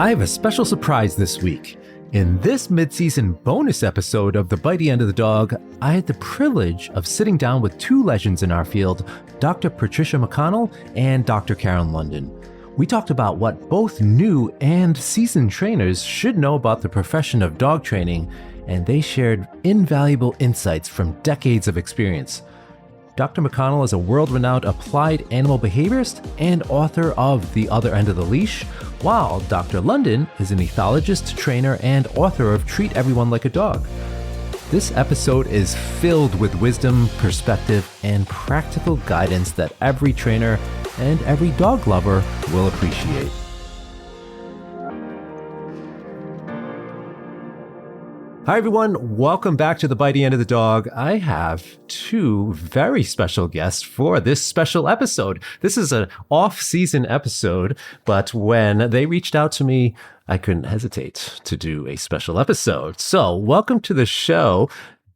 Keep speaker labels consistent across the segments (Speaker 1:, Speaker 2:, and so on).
Speaker 1: I have a special surprise this week. In this mid-season bonus episode of The Bitey End of the Dog, I had the privilege of sitting down with two legends in our field, Dr. Patricia McConnell and Dr. Karen London. We talked about what both new and seasoned trainers should know about the profession of dog training, and they shared invaluable insights from decades of experience. Dr. McConnell is a world-renowned applied animal behaviorist and author of The Other End of the Leash, while Dr. London is an ethologist, trainer, and author of Treat Everyone Like a Dog. This episode is filled with wisdom, perspective, and practical guidance that every trainer and every dog lover will appreciate. Hi everyone, welcome back to The Bitey End of the Dog. I have two very special guests for this special episode. This is an off-season episode, but when they reached out to me, I couldn't hesitate to do a special episode. So welcome to the show,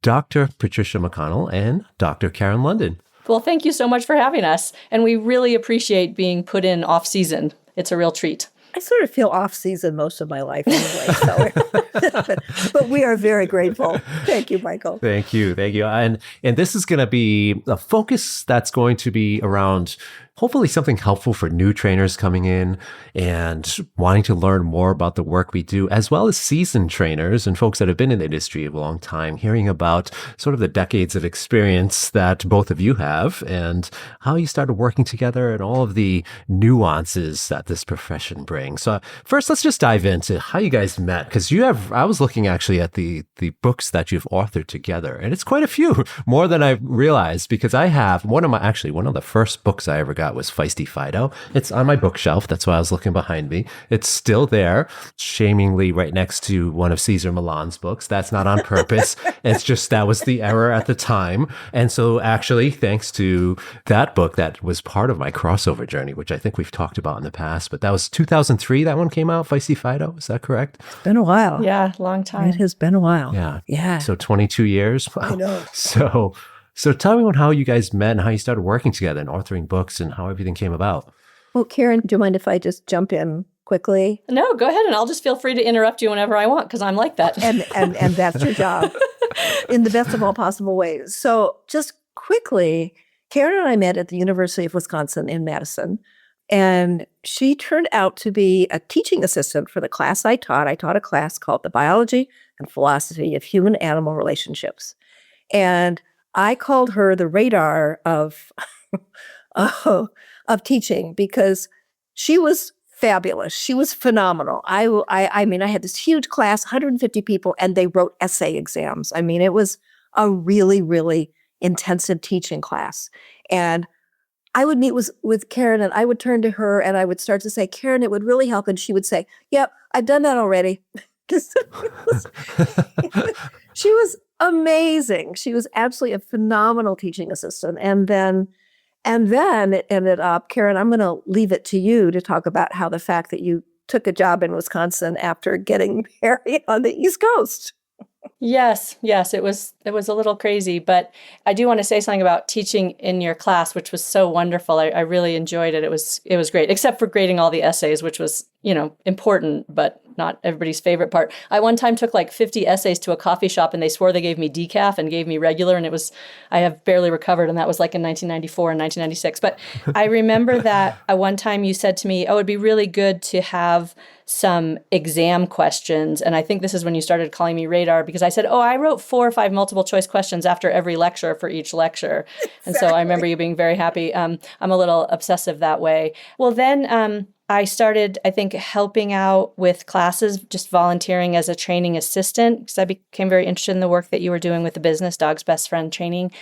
Speaker 1: Dr. Patricia McConnell and Dr. Karen London.
Speaker 2: Well, thank you so much for having us, and we really appreciate being put in off-season. It's a real treat.
Speaker 3: I sort of feel off-season most of my life anyway, so but we are very grateful. Thank you, Michael.
Speaker 1: Thank you. And this is going to be a focus that's going to be around hopefully something helpful for new trainers coming in and wanting to learn more about the work we do, as well as seasoned trainers and folks that have been in the industry a long time, hearing about sort of the decades of experience that both of you have and how you started working together and all of the nuances that this profession brings. So first, let's just dive into how you guys met, because I was looking actually at the books that you've authored together, and it's quite a few, more than I realized, because I have one of the first books I ever got was Feisty Fido. It's on my bookshelf. That's why I was looking behind me. It's still there, shamingly right next to one of Cesar Millan's books. That's not on purpose. It's just that was the error at the time. And so actually, thanks to that book, that was part of my crossover journey, which I think we've talked about in the past. But that was 2003 that one came out, Feisty Fido. Is that correct?
Speaker 3: It's been a while.
Speaker 2: Yeah, long time.
Speaker 3: It has been a while.
Speaker 1: Yeah. So 22 years. Wow.
Speaker 3: I know.
Speaker 1: So tell me about how you guys met and how you started working together and authoring books and how everything came about.
Speaker 3: Well, Karen, do you mind if I just jump in quickly?
Speaker 2: No, go ahead, and I'll just feel free to interrupt you whenever I want, because I'm like that.
Speaker 3: And that's your job in the best of all possible ways. So just quickly, Karen and I met at the University of Wisconsin in Madison, and she turned out to be a teaching assistant for the class I taught. I taught a class called The Biology and Philosophy of Human-Animal Relationships. And I called her the radar of teaching because she was fabulous. She was phenomenal. I mean, I had this huge class, 150 people, and they wrote essay exams. I mean, it was a really, really intensive teaching class. And I would meet with Karen, and I would turn to her, and I would start to say, Karen, it would really help. And she would say, yep, I've done that already. She was amazing. She was absolutely a phenomenal teaching assistant. And then it ended up, Karen, I'm going to leave it to you to talk about how the fact that you took a job in Wisconsin after getting married on the East Coast.
Speaker 2: Yes, it was a little crazy, but I do want to say something about teaching in your class, which was so wonderful. I really enjoyed it. It was great, except for grading all the essays, which was, important, but not everybody's favorite part. I one time took like 50 essays to a coffee shop, and they swore they gave me decaf and gave me regular, and I have barely recovered, and that was like in 1994 and 1996. But I remember that at one time you said to me, it'd be really good to have some exam questions. And I think this is when you started calling me radar, because I said, I wrote 4 or 5 multiple choice questions after every lecture for each lecture. Exactly. And so I remember you being very happy. I'm a little obsessive that way. Well, then I started, I think, helping out with classes, just volunteering as a training assistant, because I became very interested in the work that you were doing with the business, Dog's Best Friend training.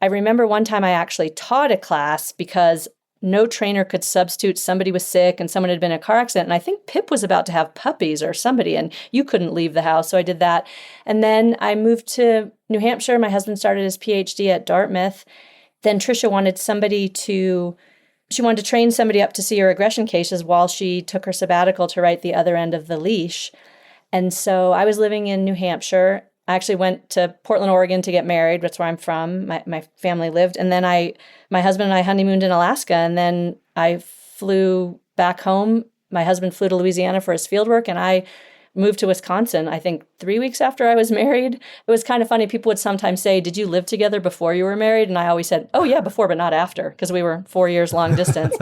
Speaker 2: I remember one time I actually taught a class because no trainer could substitute. Somebody was sick and someone had been in a car accident. And I think Pip was about to have puppies or somebody, and you couldn't leave the house. So I did that. And then I moved to New Hampshire. My husband started his PhD at Dartmouth. Then Tricia wanted she wanted to train somebody up to see her aggression cases while she took her sabbatical to write The Other End of the Leash. And so I was living in New Hampshire. I actually went to Portland, Oregon to get married. That's where I'm from. My family lived. And then my husband and I honeymooned in Alaska. And then I flew back home My husband flew to Louisiana for his field work, and I moved to Wisconsin, I think 3 weeks after I was married. It was kind of funny. People would sometimes say, did you live together before you were married? And I always said, oh yeah, before, but not after, because we were 4 years long distance,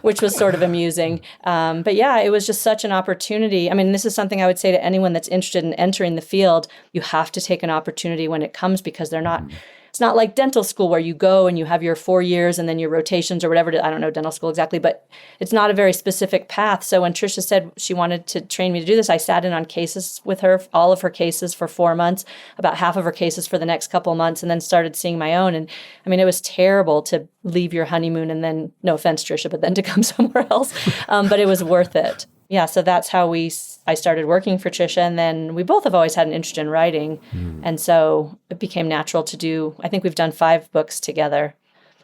Speaker 2: which was sort of amusing. But yeah, it was just such an opportunity. I mean, this is something I would say to anyone that's interested in entering the field. You have to take an opportunity when it comes, because they're not, it's not like dental school where you go and you have your 4 years and then your rotations or whatever. I don't know dental school exactly, but it's not a very specific path. So when Tricia said she wanted to train me to do this, I sat in on cases with her, all of her cases for 4 months, about half of her cases for the next couple of months, and then started seeing my own. And I mean, it was terrible to leave your honeymoon and then, no offense, Tricia, but then to come somewhere else. But it was worth it. Yeah, so that's how I started working for Tricia, and then we both have always had an interest in writing, and so it became natural to do. I think we've done 5 books together,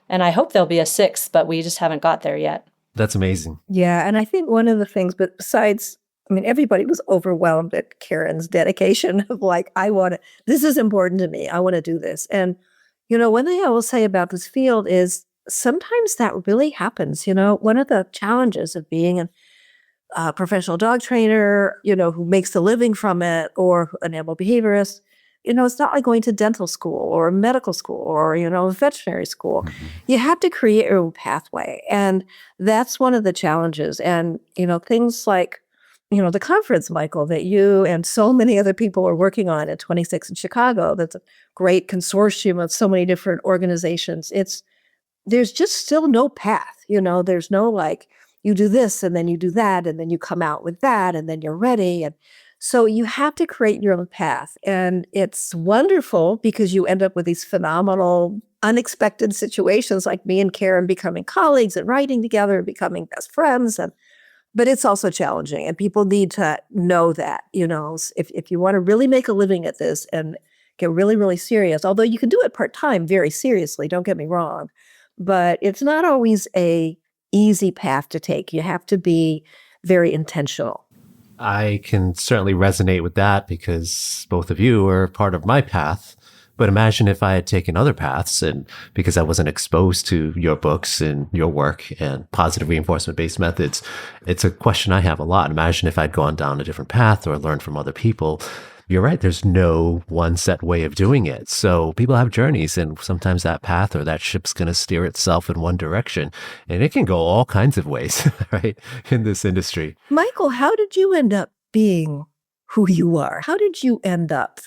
Speaker 2: and I hope there'll be a 6th, but we just haven't got there yet.
Speaker 1: That's amazing.
Speaker 3: Yeah, and I think one of the things, but besides, I mean, everybody was overwhelmed at Karen's dedication of like, this is important to me. I want to do this. And, one thing I will say about this field is sometimes that really happens. One of the challenges of being a professional dog trainer, who makes a living from it, or an animal behaviorist, it's not like going to dental school or medical school or, veterinary school. You have to create your own pathway. And that's one of the challenges. And, things like, the conference, Michael, that you and so many other people are working on at 26 in Chicago, that's a great consortium of so many different organizations. There's just still no path, there's no like, you do this and then you do that and then you come out with that and then you're ready. And so you have to create your own path. And it's wonderful because you end up with these phenomenal, unexpected situations like me and Karen becoming colleagues and writing together and becoming best friends. But it's also challenging, and people need to know that, if you want to really make a living at this and get really, really serious, although you can do it part-time very seriously, don't get me wrong, but it's not always a easy path to take. You have to be very intentional.
Speaker 1: I can certainly resonate with that because both of you are part of my path. But imagine if I had taken other paths, and because I wasn't exposed to your books and your work and positive reinforcement-based methods, it's a question I have a lot. Imagine if I'd gone down a different path or learned from other people. You're right. There's no one set way of doing it. So people have journeys, and sometimes that path or that ship's going to steer itself in one direction, and it can go all kinds of ways, right, in this industry.
Speaker 3: Michael, how did you end up being who you are? How did you end up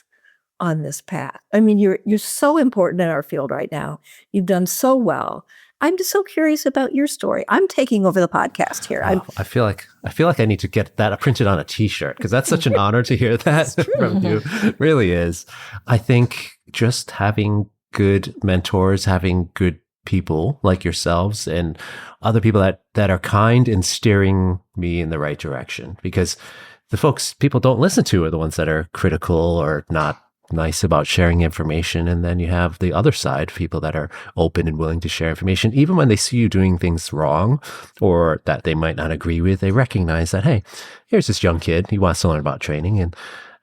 Speaker 3: on this path? I mean, you're so important in our field right now. You've done so well. I'm just so curious about your story. I'm taking over the podcast here.
Speaker 1: I feel like I need to get that printed on a T-shirt because that's such an honor to hear that from you. It really is. I think just having good mentors, having good people like yourselves and other people that are kind and steering me in the right direction, because the people don't listen to are the ones that are critical or not nice about sharing information. And then you have the other side, people that are open and willing to share information. Even when they see you doing things wrong or that they might not agree with, they recognize that, hey, here's this young kid. He wants to learn about training and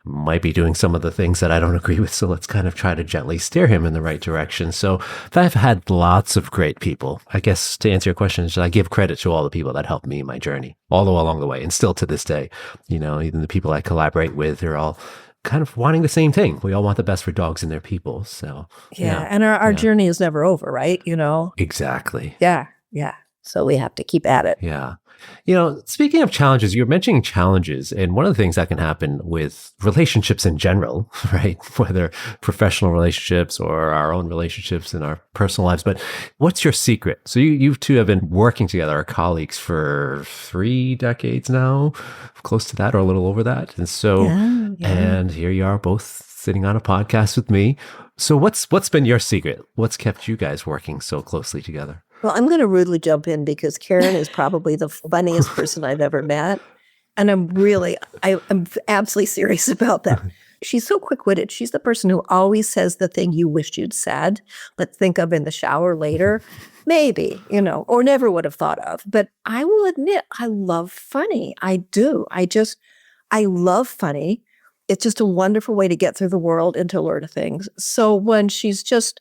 Speaker 1: might be doing some of the things that I don't agree with. So let's kind of try to gently steer him in the right direction. So I've had lots of great people. I guess to answer your question, I give credit to all the people that helped me in my journey all along the way. And still to this day, even the people I collaborate with are all kind of wanting the same thing. We all want the best for dogs and their people. So
Speaker 3: yeah. And our journey is never over, right?
Speaker 1: Exactly.
Speaker 3: Yeah. So we have to keep at it.
Speaker 1: Yeah. Speaking of challenges, you're mentioning challenges, and one of the things that can happen with relationships in general, right? Whether professional relationships or our own relationships in our personal lives. But what's your secret? So you two have been working together, are colleagues for 3 decades now, close to that or a little over that. And so, and here you are both sitting on a podcast with me. So what's been your secret? What's kept you guys working so closely together?
Speaker 3: Well, I'm going to rudely jump in because Karen is probably the funniest person I've ever met. And I'm absolutely serious about that. She's so quick-witted. She's the person who always says the thing you wished you'd said, but think of in the shower later. Maybe, or never would have thought of. But I will admit, I love funny. I do. I love funny. It's just a wonderful way to get through the world and to learn things. So when she's just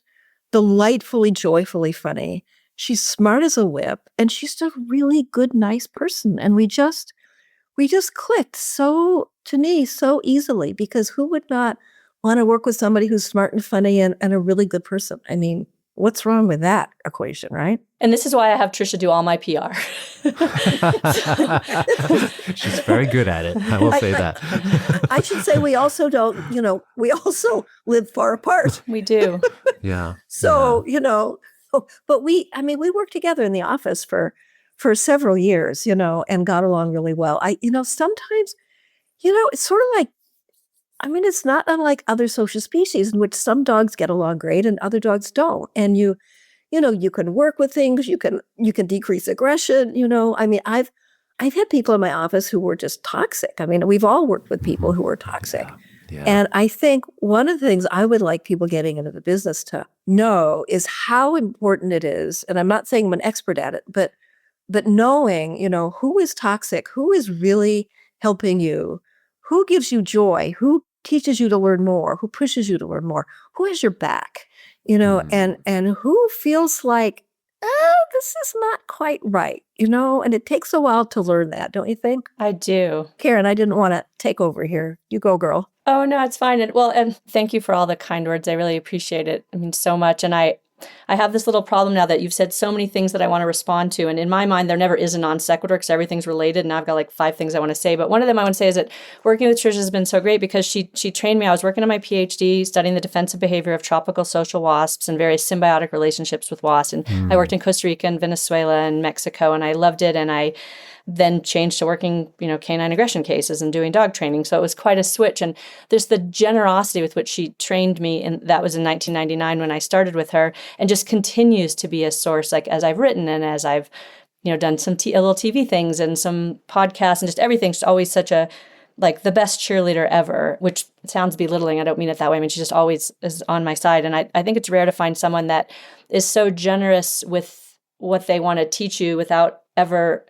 Speaker 3: delightfully, joyfully funny, She's smart as a whip, and she's a really good, nice person. And we just clicked to me, so easily, because who would not want to work with somebody who's smart and funny and a really good person? I mean, what's wrong with that equation, right?
Speaker 2: And this is why I have Trisha do all my PR.
Speaker 1: She's very good at it. I will say that.
Speaker 3: I should say we also we also live far apart.
Speaker 2: We do.
Speaker 1: Yeah.
Speaker 3: So, but we worked together in the office for several years, and got along really well. Sometimes, it's sort of like, it's not unlike other social species in which some dogs get along great and other dogs don't. And you can work with things, you can decrease aggression, I've had people in my office who were just toxic. We've all worked with people who were toxic.
Speaker 1: Yeah.
Speaker 3: And I think one of the things I would like people getting into the business to know is how important it is. And I'm not saying I'm an expert at it, but knowing, who is toxic, who is really helping you, who gives you joy, who teaches you to learn more, who pushes you to learn more, who has your back, and who feels like, this is not quite right, and it takes a while to learn that, don't you think?
Speaker 2: I do.
Speaker 3: Karen, I didn't want to take over here. You go, girl.
Speaker 2: Oh, no, it's fine. And thank you for all the kind words. I really appreciate it. So much. And I have this little problem now that you've said so many things that I want to respond to. And in my mind, there never is a non sequitur because everything's related. And I've got like 5 things I want to say. But one of them I want to say is that working with Trisha has been so great because she trained me. I was working on my PhD, studying the defensive behavior of tropical social wasps and various symbiotic relationships with wasps. And I worked in Costa Rica and Venezuela and Mexico, and I loved it. And I then changed to working, canine aggression cases and doing dog training. So it was quite a switch. And there's the generosity with which she trained me. And that was in 1999 when I started with her, and just continues to be a source, like as I've written and as I've, done some little TV things and some podcasts and just everything. She's always such a, like the best cheerleader ever, which sounds belittling. I don't mean it that way. She just always is on my side. And I think it's rare to find someone that is so generous with what they want to teach you without ever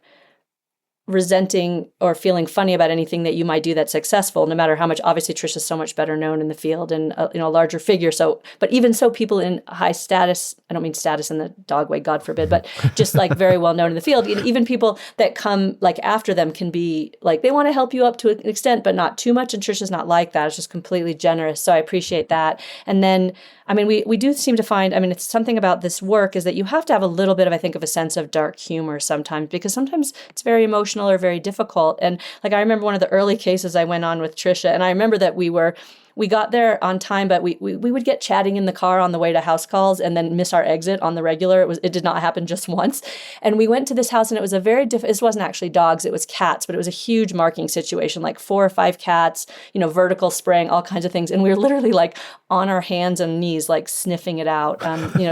Speaker 2: resenting or feeling funny about anything that you might do that's successful, no matter how much. Obviously, Trisha's so much better known in the field and a larger figure. So, but even so, people in high status, I don't mean status in the dog way, God forbid, but just like very well known in the field, even people that come like after them can be like, they want to help you up to an extent, but not too much. And Trisha's not like that. It's just completely generous. So I appreciate that. And then, we do seem to find, it's something about this work is that you have to have a little bit of, I think, of a sense of dark humor sometimes, because sometimes it's very emotional or very difficult. And like, I remember one of the early cases I went on with Trisha, and I remember that we got there on time, but we would get chatting in the car on the way to house calls and then miss our exit on the regular. It did not happen just once. And we went to this house, and it was a very this wasn't actually dogs, it was cats, but it was a huge marking situation, like 4 or 5 cats, vertical spraying, all kinds of things. And we were literally like on our hands and knees, like sniffing it out,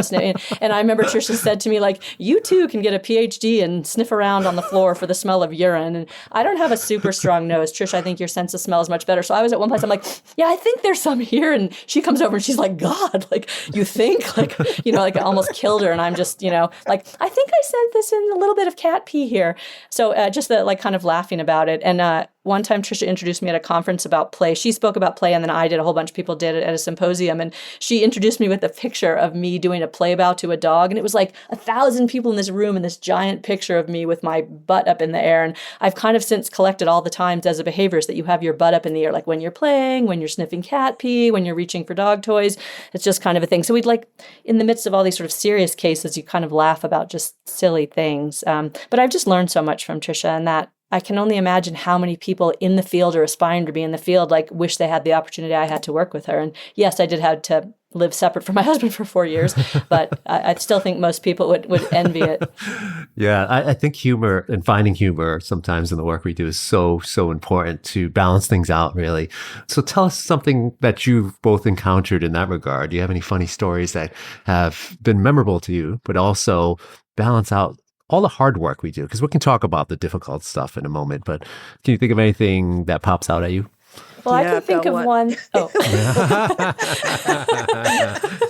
Speaker 2: sniffing. And I remember Trisha said to me, like, you too can get a PhD and sniff around on the floor for the smell of urine. And I don't have a super strong nose. Trisha, I think your sense of smell is much better. So I was at one place, I'm like, yeah, I think there's some here. And she comes over and she's like, God, like, you think? Like, like I almost killed her. And I'm just, like, I think I sent this in a little bit of cat pee here. So just like kind of laughing about it. And one time Trisha introduced me at a conference about play. She spoke about play, and then I did. A whole bunch of people did it at a symposium. And she introduced me with a picture of me doing a play bow to a dog. And it was like 1,000 people in this room and this giant picture of me with my butt up in the air. And I've kind of since collected all the times as a behaviorist that you have your butt up in the air, like when you're playing, when you're sniffing cat pee, when you're reaching for dog toys. It's just kind of a thing. So we'd like, in the midst of all these sort of serious cases, you kind of laugh about just silly things. But I've just learned so much from Trisha, and that I can only imagine how many people in the field or aspiring to be in the field like wish they had the opportunity I had to work with her. And yes, I did have to live separate from my husband for 4 years, but I still think most people would envy it.
Speaker 1: Yeah, I think humor and finding humor sometimes in the work we do is so important to balance things out, really. So tell us something that you've both encountered in that regard. Do you have any funny stories that have been memorable to you, but also balance out all the hard work we do? Because we can talk about the difficult stuff in a moment, but can you think of anything that pops out at you?
Speaker 2: Well, I can think of one. Oh.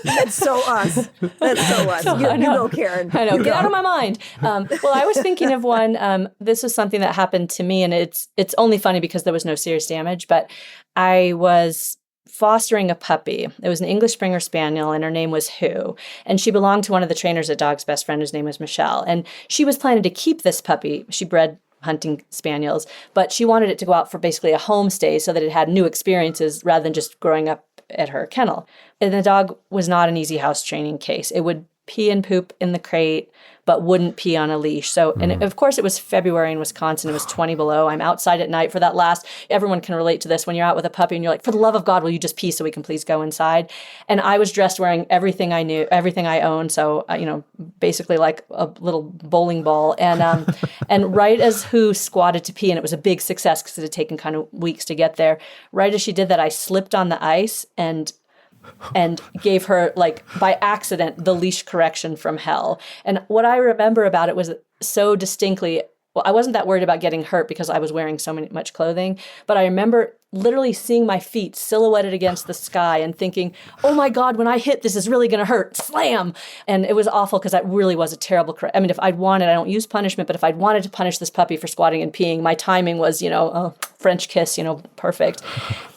Speaker 3: That's so us. That's so us. You go, Karen.
Speaker 2: I know. Get out of my mind. Well, I was thinking of one. This was something that happened to me, and it's only funny because there was no serious damage. But I was fostering a puppy. It was an English Springer Spaniel, and her name was Who. And she belonged to one of the trainers at Dog's Best Friend, whose name was Michelle. And she was planning to keep this puppy. She bred hunting spaniels, but she wanted it to go out for basically a homestay so that it had new experiences rather than just growing up at her kennel. And the dog was not an easy house training case. It would pee and poop in the crate, but wouldn't pee on a leash. So, and of course it was February in Wisconsin. It was 20 below. I'm outside at night for that last, everyone can relate to this when you're out with a puppy and you're like, for the love of God, will you just pee so we can please go inside? And I was dressed wearing everything I knew, everything I owned. So, basically like a little bowling ball. And, and right as Who squatted to pee, and it was a big success because it had taken kind of weeks to get there. Right as she did that, I slipped on the ice and gave her, like, by accident, the leash correction from hell. And what I remember about it was so distinctly, well, I wasn't that worried about getting hurt because I was wearing so much clothing, but I remember literally seeing my feet silhouetted against the sky and thinking, oh my God, when I hit, this is really going to hurt. Slam. And it was awful because that really was a terrible I mean, if I'd wanted, I don't use punishment, but if I'd wanted to punish this puppy for squatting and peeing, my timing was, a French kiss, perfect.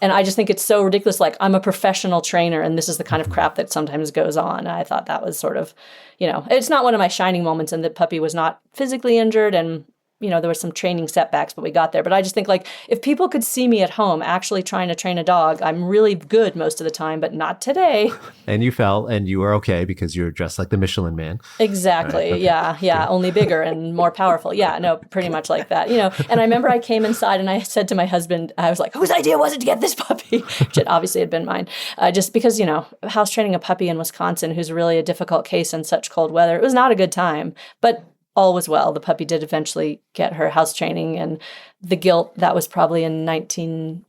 Speaker 2: And I just think it's so ridiculous. Like, I'm a professional trainer and this is the kind of crap that sometimes goes on. I thought that was sort of, it's not one of my shining moments, and the puppy was not physically injured, and there were some training setbacks, but we got there. But I just think, like, if people could see me at home actually trying to train a dog, I'm really good most of the time, but not today.
Speaker 1: And you fell and you were okay because you were dressed like the Michelin Man.
Speaker 2: Exactly. Right. Okay. Yeah. Good. Only bigger and more powerful. Yeah, no, pretty much like that. And I remember I came inside and I said to my husband, I was like, whose idea was it to get this puppy? Which it obviously had been mine. Just because, house training a puppy in Wisconsin, who's really a difficult case in such cold weather, it was not a good time. But all was well. The puppy did eventually get her house training, and the guilt, that was probably in the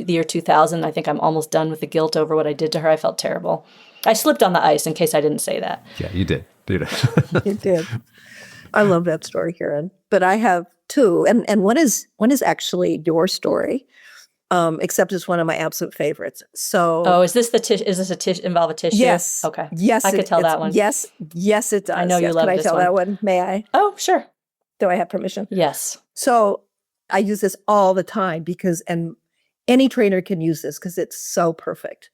Speaker 2: year 2000. I think I'm almost done with the guilt over what I did to her. I felt terrible. I slipped on the ice, in case I didn't say that.
Speaker 1: Yeah, you did. You
Speaker 3: did. I love that story, Karen. But I have two, and one is actually your story. Except it's one of my absolute favorites. So,
Speaker 2: is this involve a tissue?
Speaker 3: Yes.
Speaker 2: Okay.
Speaker 3: Yes,
Speaker 2: I could tell that one.
Speaker 3: Yes, it does.
Speaker 2: I know you love this one.
Speaker 3: Can I tell that one? May I?
Speaker 2: Oh, sure.
Speaker 3: Do I have permission?
Speaker 2: Yes.
Speaker 3: So I use this all the time and any trainer can use this because it's so perfect.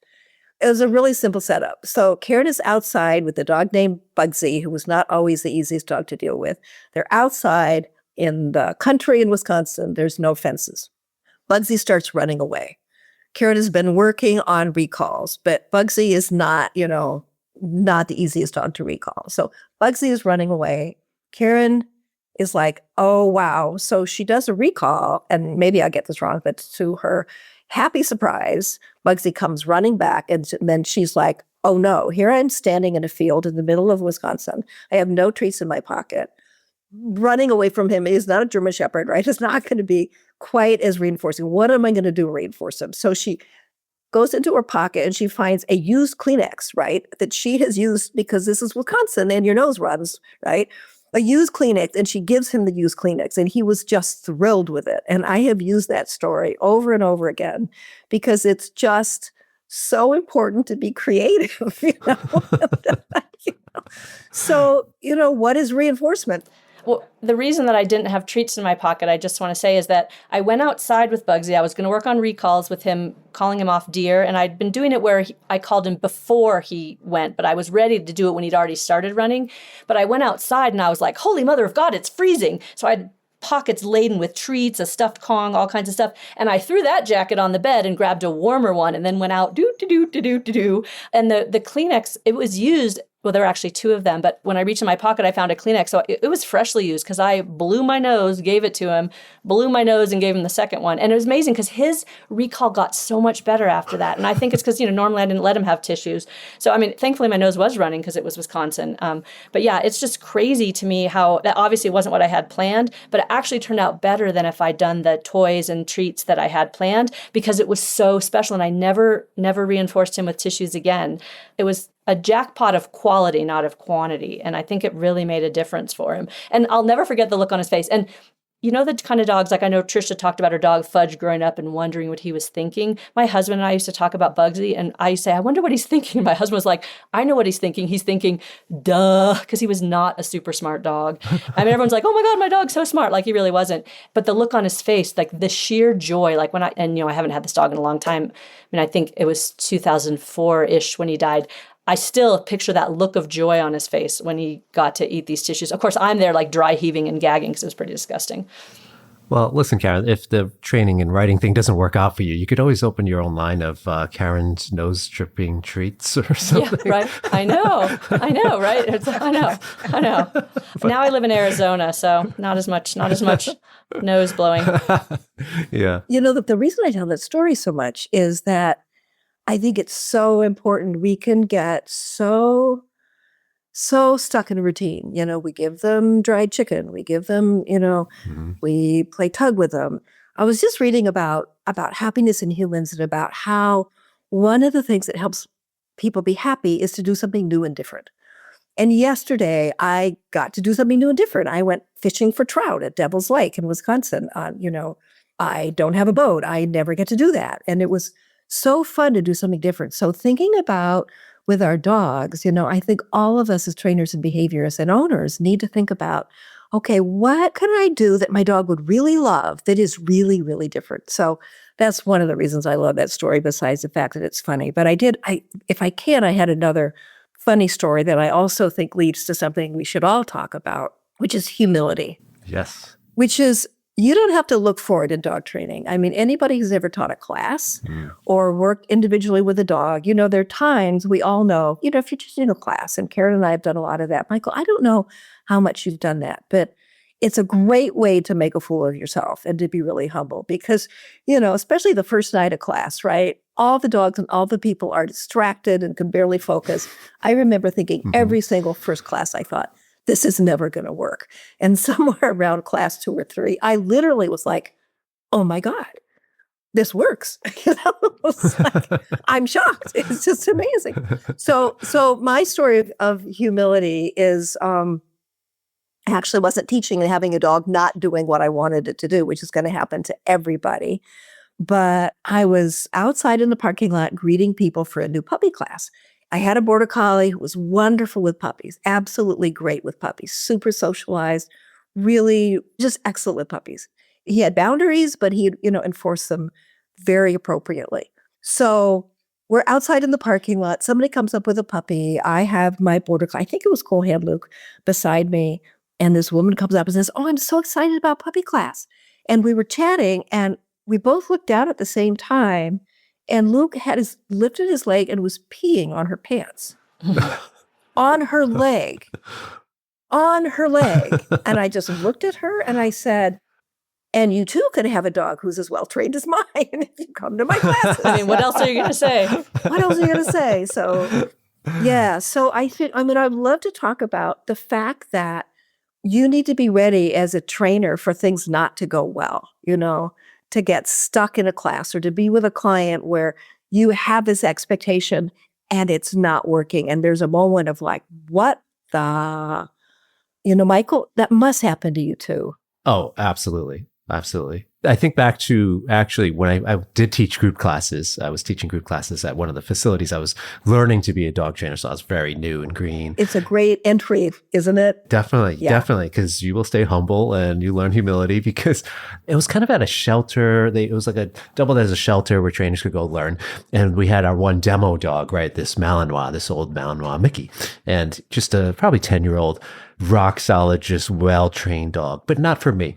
Speaker 3: It was a really simple setup. So Karen is outside with a dog named Bugsy, who was not always the easiest dog to deal with. They're outside in the country in Wisconsin. There's no fences. Bugsy starts running away. Karen has been working on recalls, but Bugsy is not the easiest dog to recall. So Bugsy is running away. Karen is like, oh, wow. So she does a recall, and maybe I get this wrong, but to her happy surprise, Bugsy comes running back, and then she's like, oh no, here I'm standing in a field in the middle of Wisconsin. I have no treats in my pocket. Running away from him is not a German Shepherd, right? It's not going to be quite as reinforcing. What am I going to do to reinforce him? So she goes into her pocket and she finds a used Kleenex, right? That she has used because this is Wisconsin and your nose runs, right? A used Kleenex, and she gives him the used Kleenex, and he was just thrilled with it. And I have used that story over and over again because it's just so important to be creative, So, what is reinforcement?
Speaker 2: Well, the reason that I didn't have treats in my pocket, I just want to say, is that I went outside with Bugsy. I was going to work on recalls with him, calling him off deer. And I'd been doing it where I called him before he went, but I was ready to do it when he'd already started running. But I went outside and I was like, holy mother of God, it's freezing. So I had pockets laden with treats, a stuffed Kong, all kinds of stuff. And I threw that jacket on the bed and grabbed a warmer one and then went out, do. And the Kleenex, it was used. Well, there were actually two of them, but when I reached in my pocket, I found a Kleenex. So it was freshly used because I blew my nose, gave it to him, blew my nose and gave him the second one. And it was amazing because his recall got so much better after that. And I think it's because, normally I didn't let him have tissues. So, thankfully my nose was running because it was Wisconsin. But yeah, it's just crazy to me how that obviously wasn't what I had planned, but it actually turned out better than if I'd done the toys and treats that I had planned because it was so special. And I never reinforced him with tissues again. It was a jackpot of quality, not of quantity. And I think it really made a difference for him. And I'll never forget the look on his face. And you know, the kind of dogs, like I know Trisha talked about her dog Fudge growing up and wondering what he was thinking. My husband and I used to talk about Bugsy, and I used to say, I wonder what he's thinking. And my husband was like, I know what he's thinking. He's thinking, duh, because he was not a super smart dog. I mean, everyone's like, oh my God, my dog's so smart. Like he really wasn't. But the look on his face, like the sheer joy, like when and you know, I haven't had this dog in a long time. I mean, I think it was 2004-ish when he died. I still picture that look of joy on his face when he got to eat these tissues. Of course, I'm there like dry heaving and gagging because it was pretty disgusting.
Speaker 1: Well, listen, Karen, if the training and writing thing doesn't work out for you, you could always open your own line of Karen's nose dripping treats or something.
Speaker 2: Yeah, right. I know, right? I know. But now I live in Arizona, so not as much nose blowing.
Speaker 1: Yeah.
Speaker 3: You know, the reason I tell that story so much is that I think it's so important. We can get so stuck in a routine. You know, we give them dried chicken. We give them, you know, we play tug with them. I was just reading about happiness in humans and about how one of the things that helps people be happy is to do something new and different. And yesterday I got to do something new and different. I went fishing for trout at Devil's Lake in Wisconsin. You know, I don't have a boat. I never get to do that. And it was so fun to do something different. So thinking about with our dogs, you know, I think all of us as trainers and behaviorists and owners need to think about, okay, what can I do that my dog would really love that is really, really different? So that's one of the reasons I love that story, besides the fact that it's funny. But if I can, I had another funny story that I also think leads to something we should all talk about, which is humility.
Speaker 1: Yes.
Speaker 3: Which is, you don't have to look for it in dog training. I mean, anybody who's ever taught a class or worked individually with a dog, you know, there are times we all know, you know, if you're just in a class, and Karen and I have done a lot of that. Michael, I don't know how much you've done that, but it's a great way to make a fool of yourself and to be really humble because, you know, especially the first night of class, right? All the dogs and all the people are distracted and can barely focus. I remember thinking every single first class, I thought, this is never going to work. And somewhere around class 2 or 3, I literally was like, oh my God, this works. You know, it's like, I'm shocked. It's just amazing. So my story of humility is actually wasn't teaching and having a dog not doing what I wanted it to do, which is going to happen to everybody. But I was outside in the parking lot greeting people for a new puppy class. I had a border collie who was wonderful with puppies, absolutely great with puppies, super socialized, really just excellent with puppies. He had boundaries, but he, you know, enforced them very appropriately. So we're outside in the parking lot. Somebody comes up with a puppy. I have my border collie, I think it was Cole Hand Luke, beside me. And this woman comes up and says, oh, I'm so excited about puppy class. And we were chatting and we both looked down at the same time. And Luke had lifted his leg and was peeing on her pants, on her leg. And I just looked at her and I said, and you too could have a dog who's as well trained as mine if you come to my classes.
Speaker 2: I mean, what else are you going to say?
Speaker 3: So, yeah. So I think, I mean, I'd love to talk about the fact that you need to be ready as a trainer for things not to go well, you know, to get stuck in a class or to be with a client where you have this expectation and it's not working. And there's a moment of like, what the, you know, Michael, that must happen to you too.
Speaker 1: Oh, absolutely. Absolutely. I think back to actually when I did teach group classes, I was teaching group classes at one of the facilities. I was learning to be a dog trainer, so I was very new and green.
Speaker 3: It's a great entry, isn't it?
Speaker 1: Definitely, definitely, because you will stay humble and you learn humility because it was kind of at a shelter. It was like a doubled as a shelter where trainers could go learn. And we had our one demo dog, right? This Malinois, this old Malinois Mickey, and just a probably 10-year-old rock solid, just well-trained dog, but not for me.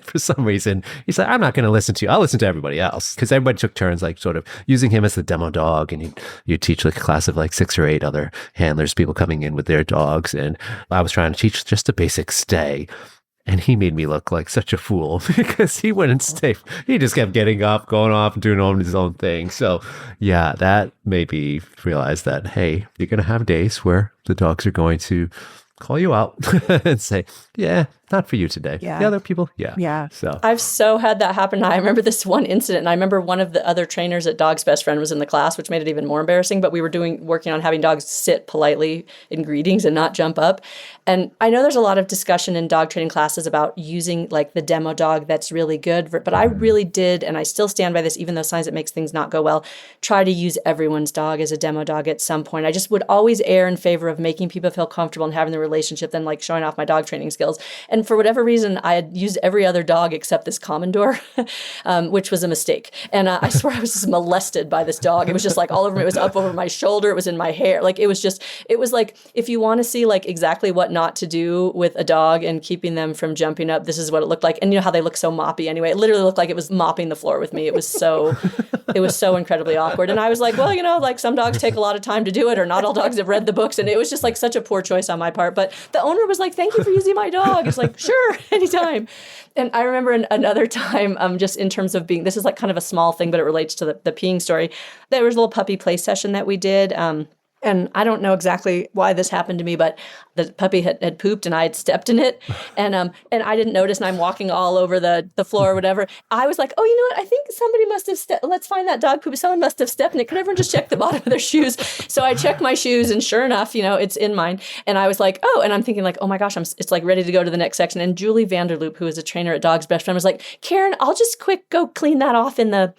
Speaker 1: For some reason, he's like, I'm not going to listen to you. I'll listen to everybody else. Because everybody took turns like sort of using him as the demo dog. And you'd teach like a class of like 6 or 8 other handlers, people coming in with their dogs. And I was trying to teach just a basic stay. And he made me look like such a fool because he wouldn't stay. He just kept getting up, going off and doing his own thing. So yeah, that made me realize that, hey, you're going to have days where the dogs are going to call you out and say, yeah, not for you today.
Speaker 3: Yeah.
Speaker 1: The other people, yeah.
Speaker 3: Yeah.
Speaker 1: So
Speaker 2: I've so had that happen. I remember this one incident, and I remember one of the other trainers at Dog's Best Friend was in the class, which made it even more embarrassing, but we were working on having dogs sit politely in greetings and not jump up. And I know there's a lot of discussion in dog training classes about using like the demo dog that's really good, but I really did, and I still stand by this, even though sometimes it makes things not go well, try to use everyone's dog as a demo dog at some point. I just would always err in favor of making people feel comfortable and having the relationship than like showing off my dog training skills. And for whatever reason, I had used every other dog except this Commodore, which was a mistake. And I swear I was just molested by this dog. It was just like all over me. It was up over my shoulder. It was in my hair. Like it was like, if you want to see like exactly what not to do with a dog and keeping them from jumping up, this is what it looked like. And you know how they look so moppy anyway. It literally looked like it was mopping the floor with me. It was so incredibly awkward. And I was like, well, like some dogs take a lot of time to do it, or not all dogs have read the books. And it was just like such a poor choice on my part. But the owner was like, thank you for using my dog. It's like, sure, anytime. And I remember another time, just in terms of this is like kind of a small thing, but it relates to the peeing story. There was a little puppy play session that we did. And I don't know exactly why this happened to me, but the puppy had pooped and I had stepped in it, and I didn't notice, and I'm walking all over the floor or whatever. I was like, oh, you know what? I think somebody must have let's find that dog poop. Someone must have stepped in it. Could everyone just check the bottom of their shoes? So I checked my shoes, and sure enough, it's in mine. And I was like, oh, and I'm thinking like, oh my gosh, it's like ready to go to the next section. And Julie Vanderloop, who is a trainer at Dog's Best Friend, was like, Karen, I'll just quick go clean that off in the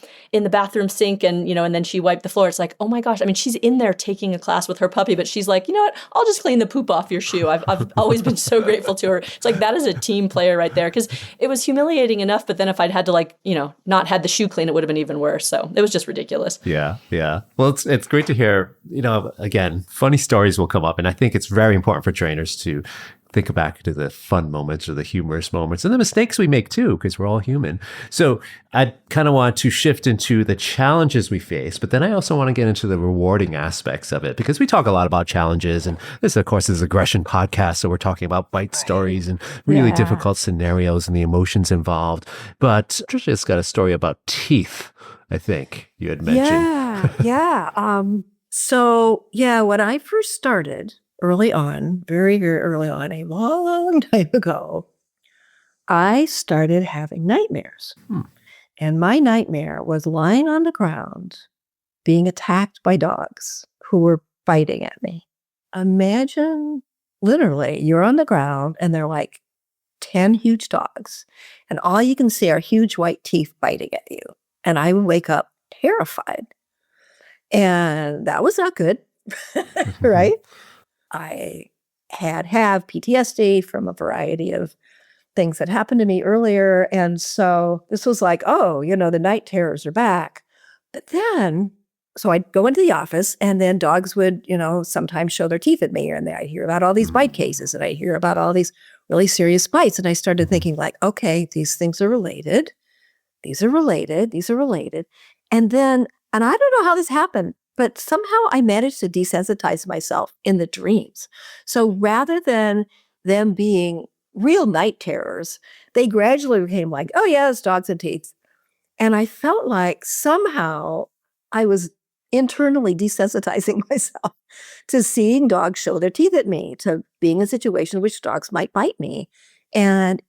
Speaker 2: bathroom sink, and and then she wiped the floor. It's like, oh my gosh. I mean, she's in there taking a class with her puppy, but she's like, you know what? I'll just clean the poop off your shoe. I've always been so grateful to her. It's like, that is a team player right there, because it was humiliating enough, but then if I'd had to not had the shoe clean, it would have been even worse. So it was just ridiculous.
Speaker 1: Yeah. Well, it's great to hear, again, funny stories will come up. And I think it's very important for trainers to think back to the fun moments or the humorous moments and the mistakes we make too, because we're all human. So I kind of want to shift into the challenges we face, but then I also want to get into the rewarding aspects of it, because we talk a lot about challenges, and this, of course, is aggression podcast. So we're talking about bite stories and really difficult scenarios and the emotions involved. But Patricia's got a story about teeth, I think you had mentioned.
Speaker 3: So when I first started, early on, very, very early on, a long time ago, I started having nightmares. And my nightmare was lying on the ground, being attacked by dogs who were biting at me. Imagine, literally, you're on the ground and they're like 10 huge dogs, and all you can see are huge white teeth biting at you. And I would wake up terrified. And that was not good, right? I have PTSD from a variety of things that happened to me earlier. And so this was like, oh, the night terrors are back. But then, so I'd go into the office, and then dogs would, sometimes show their teeth at me. And I'd hear about all these bite cases, and I hear about all these really serious bites. And I started thinking like, okay, these things are related. These are related. And then, and I don't know how this happened, but somehow I managed to desensitize myself in the dreams. So rather than them being real night terrors, they gradually became like, oh yeah, it's dogs and teeth. And I felt like somehow I was internally desensitizing myself to seeing dogs show their teeth at me, to being in a situation in which dogs might bite me. And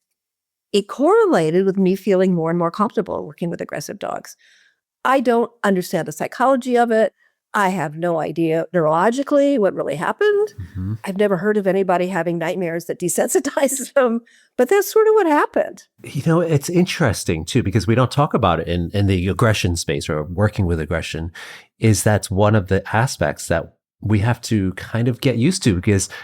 Speaker 3: it correlated with me feeling more and more comfortable working with aggressive dogs. I don't understand the psychology of it. I have no idea neurologically what really happened. I've never heard of anybody having nightmares that desensitizes them, but that's sort of what happened.
Speaker 1: It's interesting too, because we don't talk about it in the aggression space or working with aggression, is that's one of the aspects that we have to kind of get used to,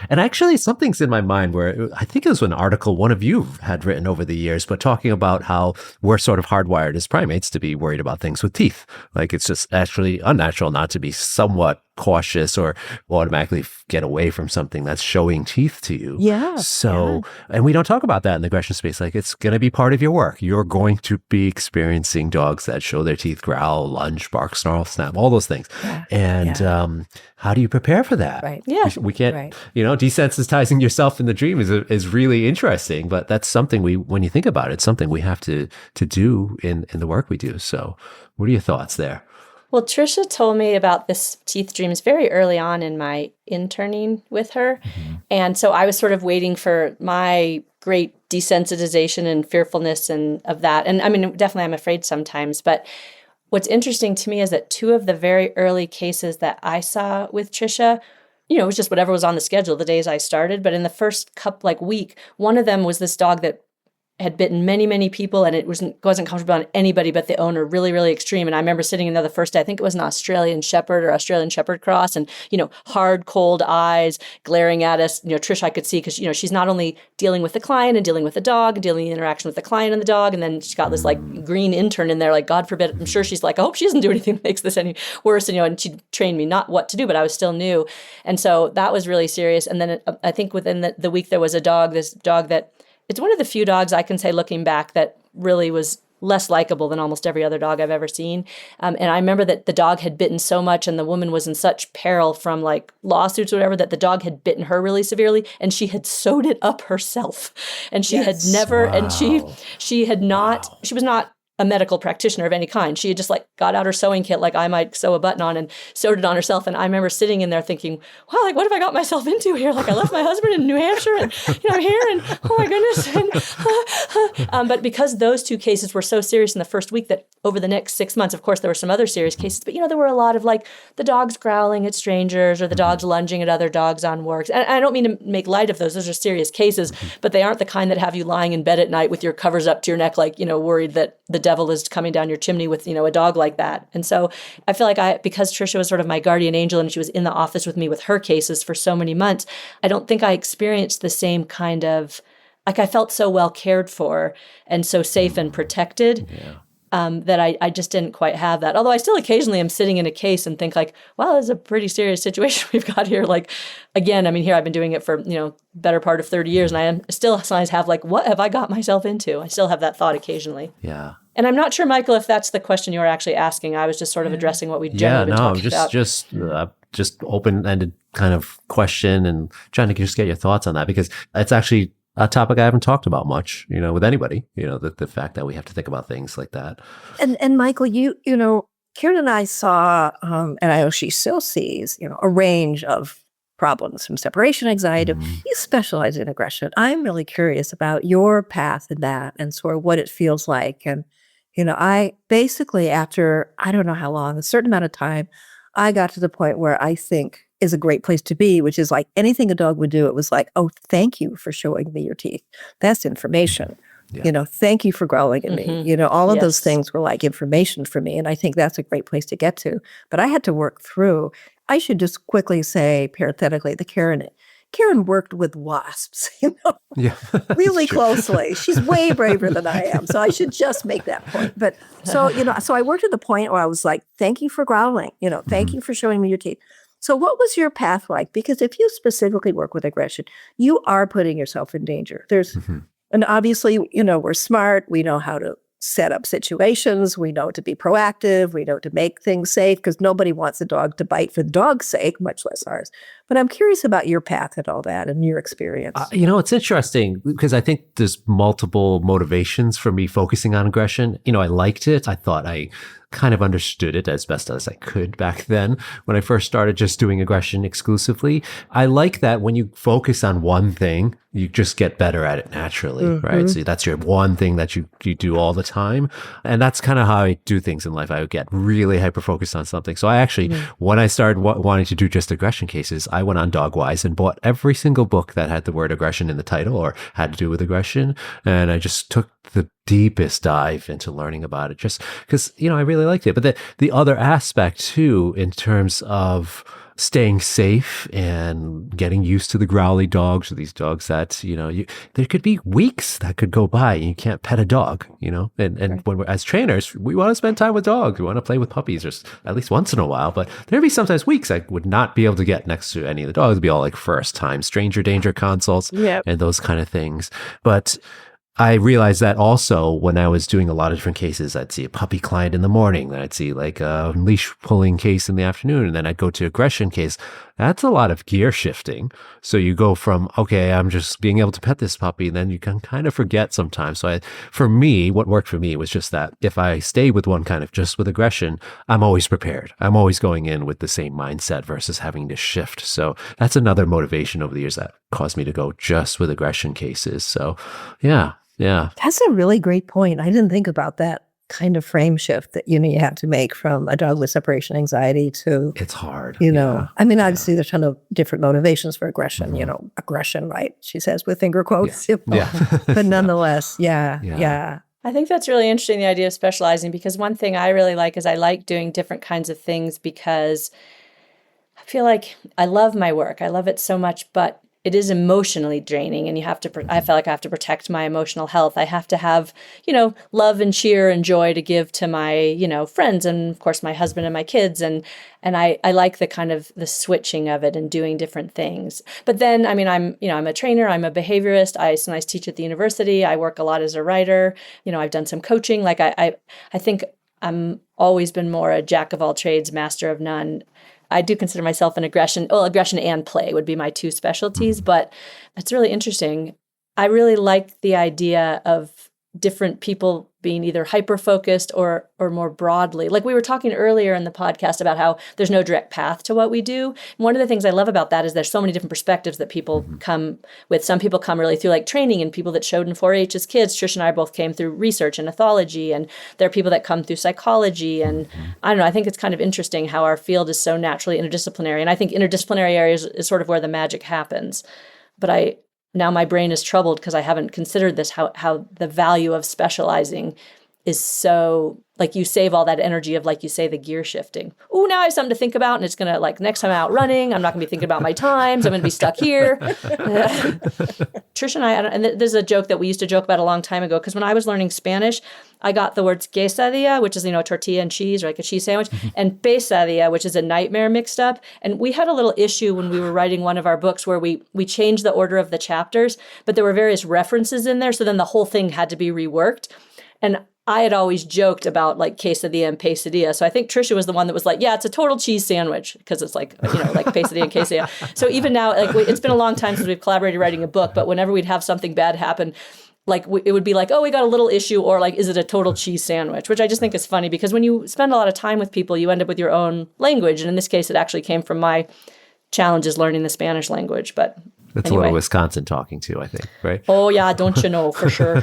Speaker 1: and actually something's in my mind where I think it was an article one of you had written over the years, but talking about how we're sort of hardwired as primates to be worried about things with teeth. Like it's just actually unnatural not to be somewhat cautious or automatically get away from something that's showing teeth to you. And we don't talk about that in the aggression space. Like it's going to be part of your work. You're going to be experiencing dogs that show their teeth, growl, lunge, bark, snarl, snap, all those things. How do you prepare for that?
Speaker 3: Right.
Speaker 2: Yeah.
Speaker 1: We can't, desensitizing yourself in the dream is really interesting, but that's something when you think about it, it's something we have to do in the work we do. So what are your thoughts there?
Speaker 2: Well, Trisha told me about this teeth dreams very early on in my interning with her. And so I was sort of waiting for my great desensitization and fearfulness and of that. And I mean, definitely I'm afraid sometimes, but what's interesting to me is that two of the very early cases that I saw with Trisha, it was just whatever was on the schedule the days I started. But in the first week, one of them was this dog that had bitten many, many people, and it wasn't comfortable on anybody but the owner, really, really extreme. And I remember sitting in there the first day, I think it was an Australian Shepherd or Australian Shepherd cross, and, hard, cold eyes glaring at us. Trish, I could see, because, she's not only dealing with the client and dealing with the dog and dealing with the interaction with the client and the dog, and then she's got this green intern in there, like, God forbid, I'm sure she's like, I hope she doesn't do anything that makes this any worse. And she trained me not what to do, but I was still new. And so that was really serious. And then I think within the week, there was this dog that, it's one of the few dogs I can say looking back that really was less likable than almost every other dog I've ever seen. And I remember that the dog had bitten so much and the woman was in such peril from lawsuits or whatever, that the dog had bitten her really severely and she had sewed it up herself. And she had never, and she had not, she was not a medical practitioner of any kind. She had just got out her sewing kit, like I might sew a button on, and sewed it on herself. And I remember sitting in there thinking, wow, what have I got myself into here? I left my husband in New Hampshire and, I'm here and, oh my goodness. And, but because those two cases were so serious in the first week, that over the next 6 months, of course, there were some other serious cases, but there were a lot of the dogs growling at strangers or the dogs lunging at other dogs on walks. And I don't mean to make light of those. Those are serious cases, but they aren't the kind that have you lying in bed at night with your covers up to your neck, worried that the devil is coming down your chimney with, a dog like that. And so I feel because Trisha was sort of my guardian angel and she was in the office with me with her cases for so many months, I don't think I experienced the same kind of, I felt so well cared for and so safe and protected. That I just didn't quite have that. Although I still occasionally am sitting in a case and think wow, this is a pretty serious situation we've got here. Again, here I've been doing it for, better part of 30 years and I am still sometimes have what have I got myself into? I still have that thought occasionally.
Speaker 1: Yeah.
Speaker 2: And I'm not sure, Michael, if that's the question you were actually asking. I was just sort of addressing what we generally been talking about.
Speaker 1: Just open-ended kind of question and trying to just get your thoughts on that, because it's actually a topic I haven't talked about much, with anybody, the fact that we have to think about things like that.
Speaker 3: And Michael, Karen and I saw, and I know she still sees, a range of problems from separation anxiety. You specialize in aggression. I'm really curious about your path in that and sort of what it feels like. And, I basically, after, I don't know how long, a certain amount of time, I got to the point where I think is a great place to be, which is anything a dog would do. It was oh, thank you for showing me your teeth. That's information. Yeah. Thank you for growling at me. All of those things were information for me. And I think that's a great place to get to. But I had to work through. I should just quickly say, parenthetically, Karen worked with wasps, really closely. She's way braver than I am. So I should just make that point. But so I worked at the point where I was thank you for growling, thank you for showing me your teeth. So what was your path like? Because if you specifically work with aggression, you are putting yourself in danger. And obviously, we're smart. We know how to set up situations. We know to be proactive. We know to make things safe, because nobody wants a dog to bite for the dog's sake, much less ours. But I'm curious about your path and all that and your experience.
Speaker 1: It's interesting because I think there's multiple motivations for me focusing on aggression. I liked it. I thought I kind of understood it as best as I could back then when I first started just doing aggression exclusively. I like that when you focus on one thing, you just get better at it naturally, right? So that's your one thing that you do all the time. And that's kind of how I do things in life. I would get really hyper-focused on something. So I actually, when I started wanting to do just aggression cases, I went on Dogwise and bought every single book that had the word aggression in the title or had to do with aggression. And I just took the deepest dive into learning about it just because, I really liked it. But the other aspect too, in terms of staying safe and getting used to the growly dogs or these dogs that, there could be weeks that could go by and you can't pet a dog, and when we're as trainers, we want to spend time with dogs. We want to play with puppies or at least once in a while, but there'd be sometimes weeks I would not be able to get next to any of the dogs. It'd be all first time stranger danger consults and those kind of things. But I realized that also when I was doing a lot of different cases. I'd see a puppy client in the morning, then I'd see a leash pulling case in the afternoon, and then I'd go to aggression case. That's a lot of gear shifting. So you go from, okay, I'm just being able to pet this puppy, and then you can kind of forget sometimes. So for me, what worked for me was just that if I stay with one kind of just with aggression, I'm always prepared. I'm always going in with the same mindset versus having to shift. So that's another motivation over the years that caused me to go just with aggression cases. So yeah.
Speaker 3: That's a really great point. I didn't think about that kind of frame shift that, you have to make from a dog with separation anxiety to,
Speaker 1: It's hard.
Speaker 3: I mean, obviously there's a ton of different motivations for aggression, aggression, right? She says with finger quotes, but nonetheless, yeah.
Speaker 2: I think that's really interesting, the idea of specializing, because one thing I really like is I like doing different kinds of things because I feel like I love my work. I love it so much, but it is emotionally draining, and I feel like I have to protect my emotional health. I have to have, love and cheer and joy to give to my, friends and of course my husband and my kids. And I like the kind of the switching of it and doing different things. But then, I mean, I'm a trainer, I'm a behaviorist. I sometimes teach at the university. I work a lot as a writer. I've done some coaching. Like I think I'm always been more a jack of all trades, master of none. I do consider myself an aggression and play would be my two specialties, but it's really interesting. I really like the idea of different people being either hyper-focused or more broadly. Like we were talking earlier in the podcast about how there's no direct path to what we do. And one of the things I love about that is there's so many different perspectives that people come with. Some people come really through like training, and people that showed in 4-H as kids. Trish and I both came through research and ethology, and there are people that come through psychology. And I don't know, I think it's kind of interesting how our field is so naturally interdisciplinary. And I think interdisciplinary areas is sort of where the magic happens. But now my brain is troubled because I haven't considered this, how the value of specializing is so, like, you save all that energy of, like you say, the gear shifting. Oh, now I have something to think about, and it's going to, like, next time I'm out running, I'm not going to be thinking about my times. I'm going to be stuck here. Trish and I, and there's a joke that we used to joke about a long time ago, because when I was learning Spanish, I got the words quesadilla, which is, tortilla and cheese, or like a cheese sandwich, and pesadilla, which is a nightmare, mixed up. And we had a little issue when we were writing one of our books where we changed the order of the chapters, but there were various references in there, so then the whole thing had to be reworked. And I had always joked about like quesadilla and quesadilla. So I think Trisha was the one that was like, yeah, it's a total cheese sandwich, because it's like, like quesadilla and quesadilla. So even now, like it's been a long time since we've collaborated writing a book, but whenever we'd have something bad happen, like it would be like, oh, we got a little issue, or like, is it a total cheese sandwich? Which I just think is funny, because when you spend a lot of time with people, you end up with your own language. And in this case, it actually came from my challenges learning the Spanish language. But
Speaker 1: that's
Speaker 2: anyway.
Speaker 1: A little Wisconsin talking to, I think, right?
Speaker 2: Oh yeah, don't you know, for sure.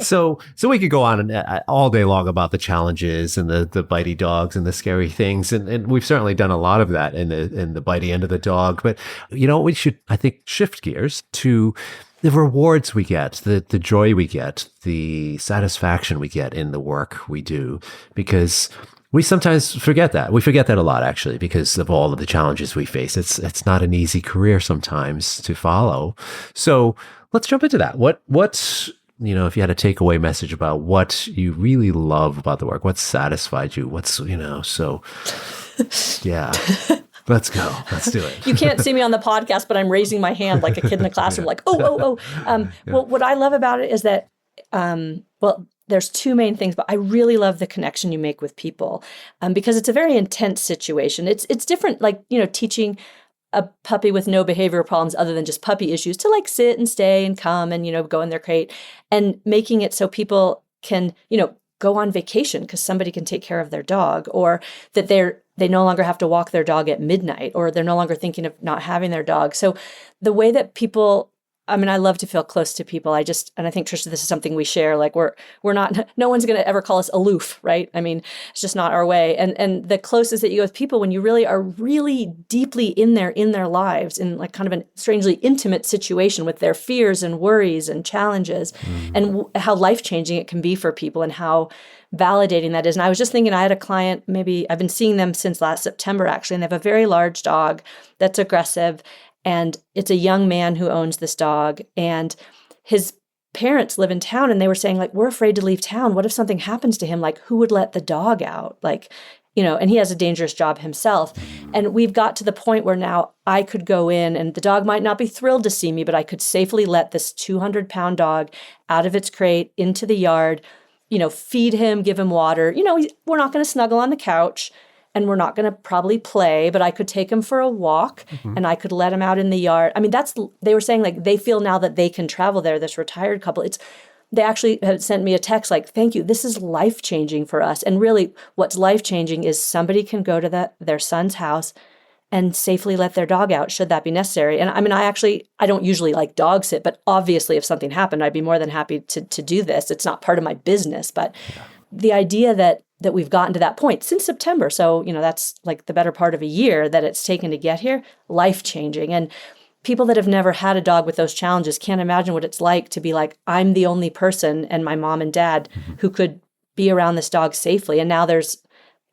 Speaker 1: So we could go on all day long about the challenges and the bitey dogs and the scary things, and we've certainly done a lot of that in the bitey end of the dog. But we should, I think, shift gears to the rewards we get, the joy we get, the satisfaction we get in the work we do, because we sometimes forget that. We forget that a lot, actually, because of all of the challenges we face. It's not an easy career sometimes to follow. So let's jump into that. What's if you had a takeaway message about what you really love about the work, what satisfied you, so yeah, let's go. Let's do it.
Speaker 2: You can't see me on the podcast, but I'm raising my hand like a kid in the classroom, like, oh. Well, what I love about it is that, there's two main things, but I really love the connection you make with people, because it's a very intense situation. It's different, like, teaching a puppy with no behavioral problems other than just puppy issues to like sit and stay and come and, go in their crate, and making it so people can, go on vacation because somebody can take care of their dog, or that they no longer have to walk their dog at midnight, or they're no longer thinking of not having their dog. So the way that people, I love to feel close to people. And I think, Trisha, this is something we share. Like we're not, no one's going to ever call us aloof, right? It's just not our way. And the closest that you go with people, when you really are really deeply in their lives, in like kind of a strangely intimate situation with their fears and worries and challenges, and how life-changing it can be for people, and how validating that is. And I was just thinking, I had a client, maybe I've been seeing them since last September, actually, and they have a very large dog that's aggressive. And it's a young man who owns this dog, and his parents live in town, and they were saying, like, we're afraid to leave town. What if something happens to him? Like, who would let the dog out? Like, and he has a dangerous job himself. And we've got to the point where now I could go in, and the dog might not be thrilled to see me, but I could safely let this 200-pound dog out of its crate into the yard, feed him, give him water. We're not going to snuggle on the couch. and we're not going to probably play, but I could take him for a walk and I could let him out in the yard. I mean, they were saying like they feel now that they can travel there, this retired couple. They actually had sent me a text like, thank you, this is life-changing for us. And really what's life-changing is somebody can go to their son's house and safely let their dog out should that be necessary. And I mean, I don't usually like dog sit, but obviously if something happened, I'd be more than happy to do this. It's not part of my business, but the idea that we've gotten to that point since September. So, that's like the better part of a year that it's taken to get here, life-changing. And people that have never had a dog with those challenges can't imagine what it's like to be like, I'm the only person and my mom and dad who could be around this dog safely. And now there's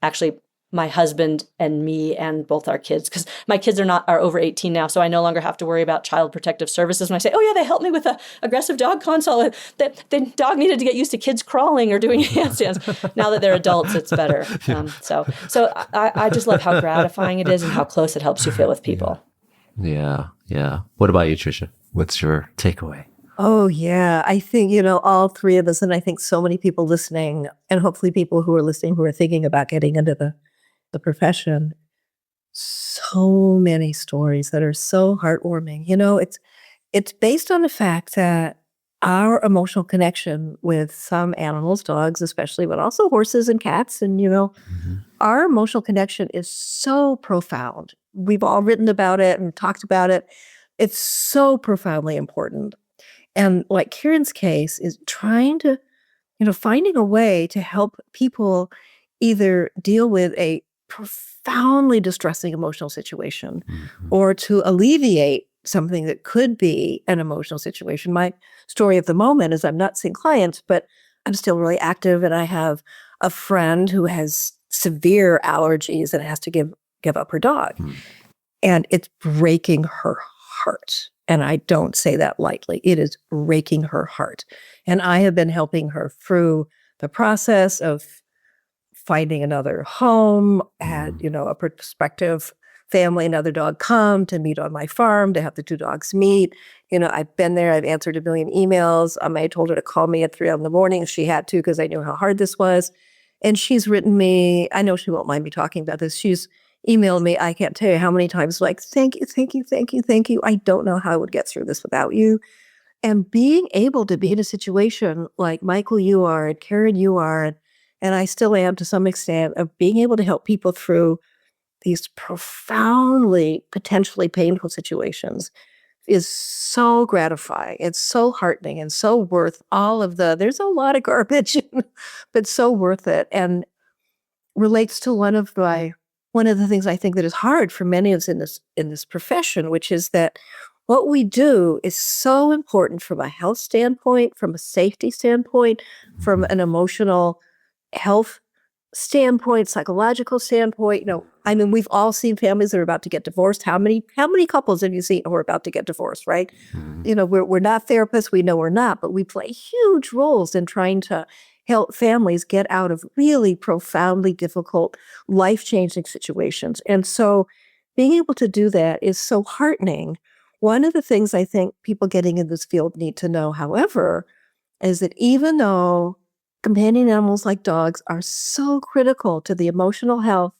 Speaker 2: actually my husband and me and both our kids, because my kids are over 18 now. So I no longer have to worry about child protective services. When I say, oh yeah, they helped me with a aggressive dog consult. That the dog needed to get used to kids crawling or doing handstands. Now that they're adults, it's better. So I just love how gratifying it is and how close it helps you feel with people.
Speaker 1: Yeah. What about you, Tricia? What's your takeaway?
Speaker 3: Oh, yeah. I think, all three of us, and I think so many people listening, and hopefully people who are listening who are thinking about getting into the profession, so many stories that are so heartwarming. It's based on the fact that our emotional connection with some animals, dogs especially, but also horses and cats, and, our emotional connection is so profound. We've all written about it and talked about it. It's so profoundly important. And like Kieran's case is trying to, finding a way to help people either deal with a profoundly distressing emotional situation or to alleviate something that could be an emotional situation. My story at the moment is I'm not seeing clients, but I'm still really active, and I have a friend who has severe allergies and has to give up her dog. And it's breaking her heart. And I don't say that lightly. It is breaking her heart. And I have been helping her through the process of finding another home, had, a prospective family, another dog come to meet on my farm, to have the two dogs meet. I've been there, I've answered a million emails. I told her to call me at 3 a.m. She had to, because I knew how hard this was. And she's written me, I know she won't mind me talking about this. She's emailed me, I can't tell you how many times, like, thank you, thank you, thank you, thank you. I don't know how I would get through this without you. And being able to be in a situation like Michael, you are, and Karen, you are, and I still am to some extent, of being able to help people through these profoundly, potentially painful situations is so gratifying. It's so heartening and so worth all of there's a lot of garbage, but so worth it. And relates to one of the things I think that is hard for many of us in this profession, which is that what we do is so important from a health standpoint, from a safety standpoint, from an emotional health standpoint, psychological standpoint. We've all seen families that are about to get divorced. How many couples have you seen who are about to get divorced, right? We're not therapists. We know we're not, but we play huge roles in trying to help families get out of really profoundly difficult, life-changing situations. And so being able to do that is so heartening. One of the things I think people getting in this field need to know, however, is that even though companion animals like dogs are so critical to the emotional health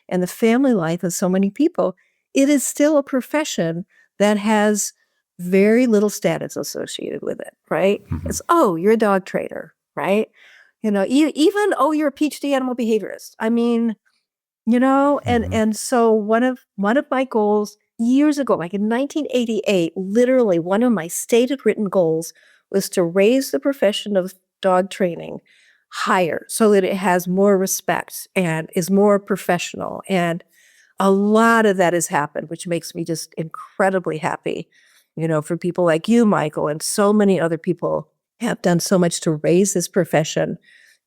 Speaker 3: and the family life of so many people, it is still a profession that has very little status associated with it, right? It's, you're a dog trainer, right? Even, you're a PhD animal behaviorist. And so one of my goals years ago, like in 1988, literally one of my stated written goals was to raise the profession of dog training higher so that it has more respect and is more professional. And a lot of that has happened, which makes me just incredibly happy, for people like you, Michael, and so many other people have done so much to raise this profession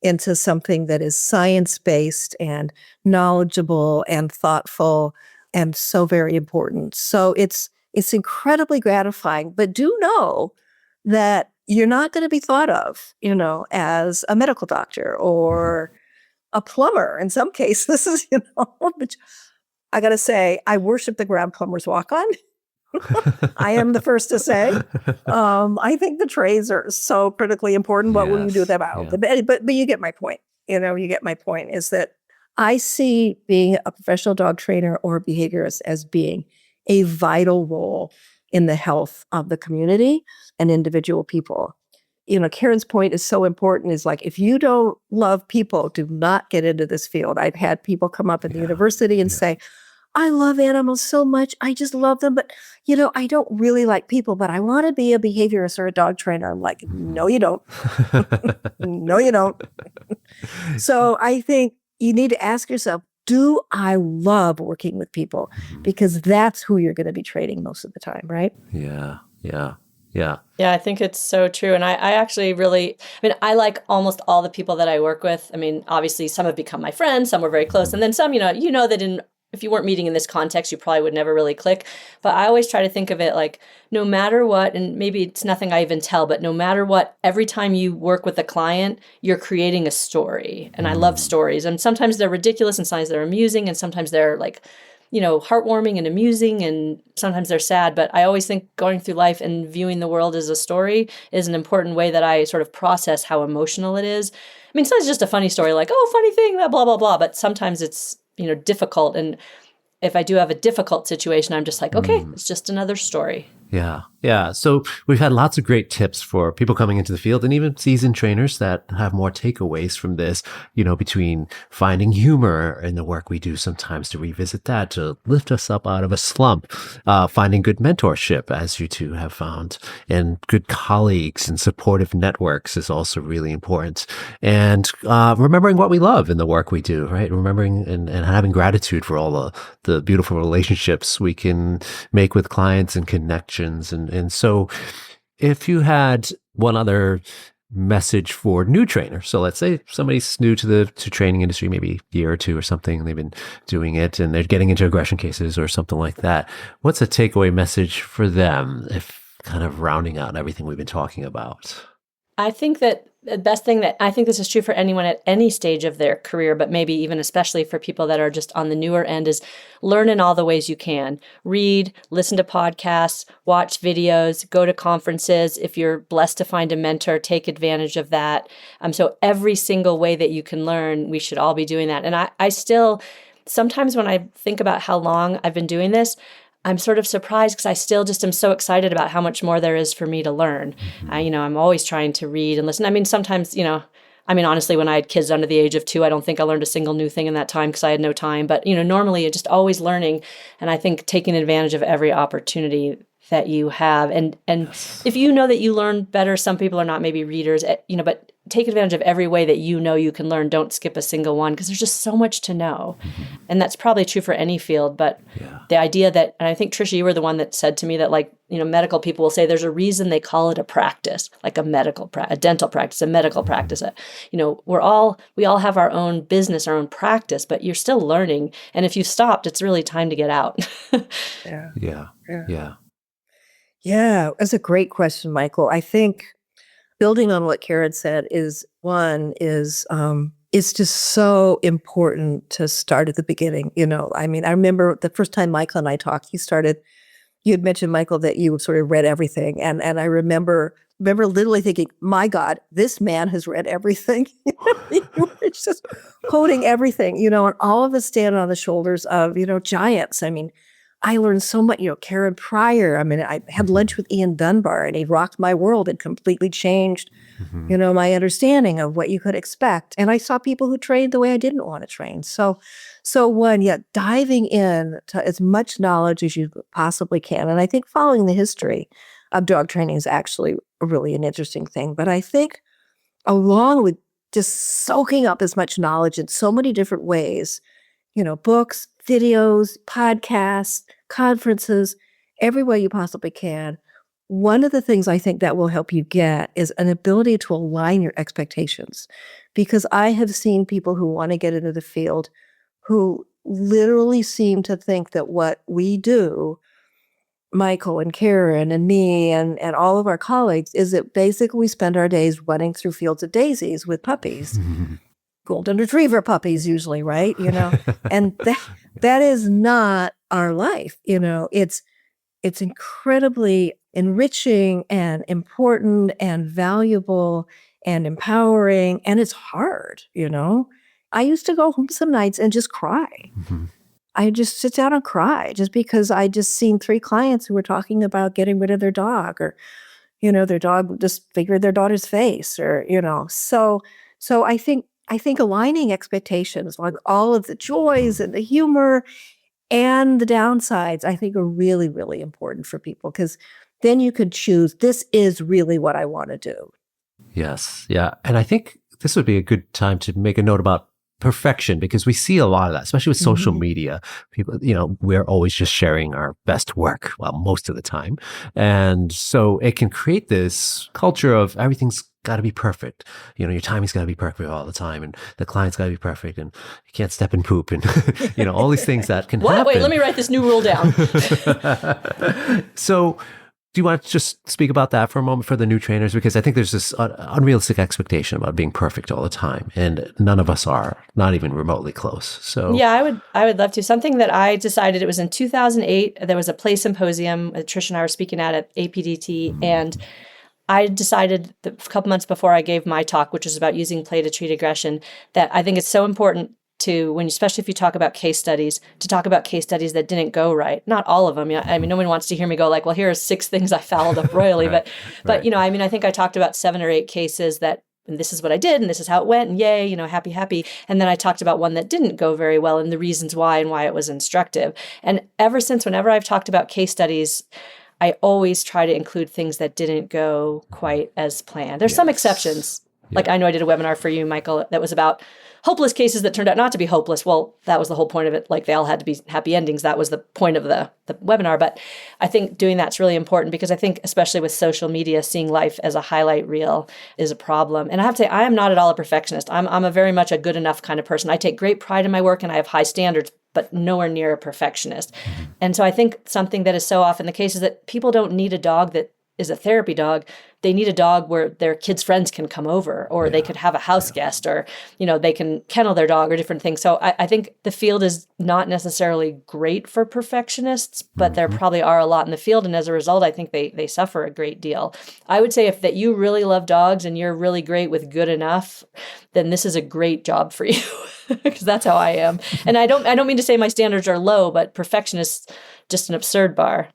Speaker 3: into something that is science-based and knowledgeable and thoughtful and so very important. So it's incredibly gratifying, but do know that you're not going to be thought of, as a medical doctor or a plumber. In some cases, which I got to say, I worship the ground plumbers walk on. I am the first to say. I think the trays are so critically important. What will you do with them out?
Speaker 1: Yeah.
Speaker 3: But you get my point. You get my point is that I see being a professional dog trainer or a behaviorist as being a vital role in the health of the community and individual people. Karen's point is so important, is like, if you don't love people, do not get into this field. I've had people come up at the university and say, I love animals so much. I just love them. But, I don't really like people, but I want to be a behaviorist or a dog trainer. I'm like, no, you don't. No, you don't. So I think you need to ask yourself, do I love working with people? Because that's who you're going to be training most of the time, right?
Speaker 1: Yeah. Yeah. Yeah.
Speaker 2: Yeah, I think it's so true. And I actually really, I like almost all the people that I work with. Obviously some have become my friends, some were very close. And then some, that if you weren't meeting in this context, you probably would never really click. But I always try to think of it like, no matter what, and maybe it's nothing I even tell, but no matter what, every time you work with a client, you're creating a story. And I love stories. And sometimes they're ridiculous and sometimes they're amusing and sometimes they're like, heartwarming and amusing, and sometimes they're sad. But I always think going through life and viewing the world as a story is an important way that I sort of process how emotional it is. Sometimes it's just a funny story, like, oh, funny thing, blah, blah, blah. But sometimes it's, difficult. And if I do have a difficult situation, I'm just like, okay, it's just another story.
Speaker 1: Yeah. Yeah. So we've had lots of great tips for people coming into the field and even seasoned trainers that have more takeaways from this, between finding humor in the work we do sometimes to revisit that, to lift us up out of a slump, finding good mentorship, as you two have found, and good colleagues and supportive networks is also really important. And remembering what we love in the work we do, right? Remembering and having gratitude for all the beautiful relationships we can make with clients and connections. And so if you had one other message for new trainers, so let's say somebody's new to the training industry, maybe a year or two or something, and they've been doing it and they're getting into aggression cases or something like that, what's a takeaway message for them, if kind of rounding out everything we've been talking about?
Speaker 2: I think that the best thing I think this is true for anyone at any stage of their career, but maybe even especially for people that are just on the newer end, is learn in all the ways you can. Read, listen to podcasts, watch videos, go to conferences. If you're blessed to find a mentor, take advantage of that. So every single way that you can learn, we should all be doing that. And I still, sometimes when I think about how long I've been doing this, I'm sort of surprised because I still just am so excited about how much more there is for me to learn. I'm always trying to read and listen. Sometimes, honestly, when I had kids under the age of 2, I don't think I learned a single new thing in that time because I had no time. But, normally it's just always learning. And I think taking advantage of every opportunity that you have. And if you know that you learn better, some people are not maybe readers, but take advantage of every way that you can learn. Don't skip a single one because there's just so much to know. And that's probably true for any field. But the idea that, and I think, Tricia, you were the one that said to me that, like, medical people will say there's a reason they call it a practice, like a dental practice, a medical practice. We all have our own business, our own practice, but you're still learning. And if you've stopped, it's really time to get out.
Speaker 3: Yeah, that's a great question, Michael. I think building on what Karen said is it's just so important to start at the beginning. I remember the first time Michael and I talked, you had mentioned, Michael, that you sort of read everything. And I remember literally thinking, my God, this man has read everything. It's just quoting everything, and all of us stand on the shoulders of, giants. I learned so much, Karen Pryor. I had lunch with Ian Dunbar and he rocked my world and completely changed, my understanding of what you could expect. And I saw people who trained the way I didn't want to train. So diving in to as much knowledge as you possibly can. And I think following the history of dog training is actually really an interesting thing. But I think along with just soaking up as much knowledge in so many different ways, books, videos, podcasts, conferences, every way you possibly can. One of the things I think that will help you get is an ability to align your expectations. Because I have seen people who want to get into the field who literally seem to think that what we do, Michael and Karen and me and all of our colleagues, is that basically we spend our days running through fields of daisies with puppies. Golden retriever puppies usually, right? And that is not our life. It's incredibly enriching and important and valuable and empowering, and it's hard. I used to go home some nights and just cry.
Speaker 1: Mhm.
Speaker 3: I just sit down and cry just because I just seen 3 clients who were talking about getting rid of their dog, or, their dog just figured their daughter's face, or, so I think aligning expectations, like all of the joys and the humor and the downsides, I think are really, really important for people, because then you could choose, this is really what I want to do.
Speaker 1: Yes. Yeah. And I think this would be a good time to make a note about perfection, because we see a lot of that, especially with social
Speaker 3: Mhm.
Speaker 1: media. People, we're always just sharing our best work, well, most of the time. And so it can create this culture of everything's got to be perfect. Your timing's got to be perfect all the time, and the client's got to be perfect, and you can't step in poop, and, all these things that can
Speaker 2: What?
Speaker 1: happen.
Speaker 2: Wait, let me write this new rule down.
Speaker 1: So, do you want to just speak about that for a moment for the new trainers? Because I think there's this unrealistic expectation about being perfect all the time, and none of us are, not even remotely close. So
Speaker 2: Yeah, I would love to. Something that I decided, it was in 2008, there was a play symposium that Trish and I were speaking at APDT, and I decided a couple months before I gave my talk, which was about using play to treat aggression, that I think it's so important to, especially if you talk about case studies, to talk about case studies that didn't go right. Not all of them. I mean, no one wants to hear me go like, well, here are 6 things I fouled up royally.
Speaker 1: Right,
Speaker 2: but I think I talked about 7 or 8 cases that, and this is what I did, and this is how it went, and yay, happy. And then I talked about one that didn't go very well and the reasons why and why it was instructive. And ever since, whenever I've talked about case studies, I always try to include things that didn't go quite as planned. There's some
Speaker 1: Yes.
Speaker 2: exceptions.
Speaker 1: Yeah.
Speaker 2: Like I know I did a webinar for you, Michael, that was about hopeless cases that turned out not to be hopeless. Well, that was the whole point of it. Like they all had to be happy endings. That was the point of the webinar. But I think doing that's really important, because I think especially with social media, seeing life as a highlight reel is a problem. And I have to say, I am not at all a perfectionist. I'm a very much a good enough kind of person. I take great pride in my work and I have high standards, but nowhere near a perfectionist. And so I think something that is so often the case is that people don't need a dog that is a therapy dog. They need a dog where their kids' friends can come over, or they could have a house guest, or, they can kennel their dog, or different things. So I think the field is not necessarily great for perfectionists, but there probably are a lot in the field. And as a result, I think they suffer a great deal. I would say that you really love dogs and you're really great with good enough, then this is a great job for you, because that's how I am. And I don't mean to say my standards are low, but perfection is just an absurd bar.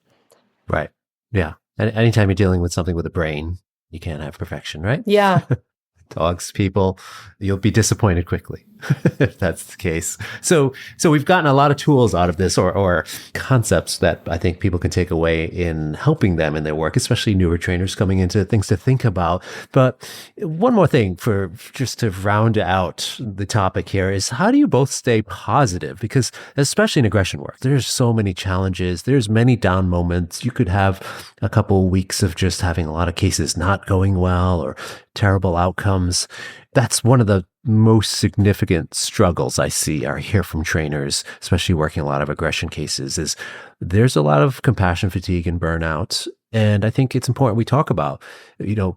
Speaker 1: Right. Yeah. And anytime you're dealing with something with a brain, you can't have perfection, right?
Speaker 2: Yeah.
Speaker 1: Dogs, people, you'll be disappointed quickly if that's the case. So we've gotten a lot of tools out of this, or concepts that I think people can take away in helping them in their work, especially newer trainers coming into things to think about. But one more thing for just to round out the topic here is, how do you both stay positive? Because especially in aggression work, there's so many challenges. There's many down moments. You could have a couple weeks of just having a lot of cases not going well, or terrible outcomes. That's one of the most significant struggles I hear from trainers, especially working a lot of aggression cases, is there's a lot of compassion fatigue and burnout. And I think it's important we talk about,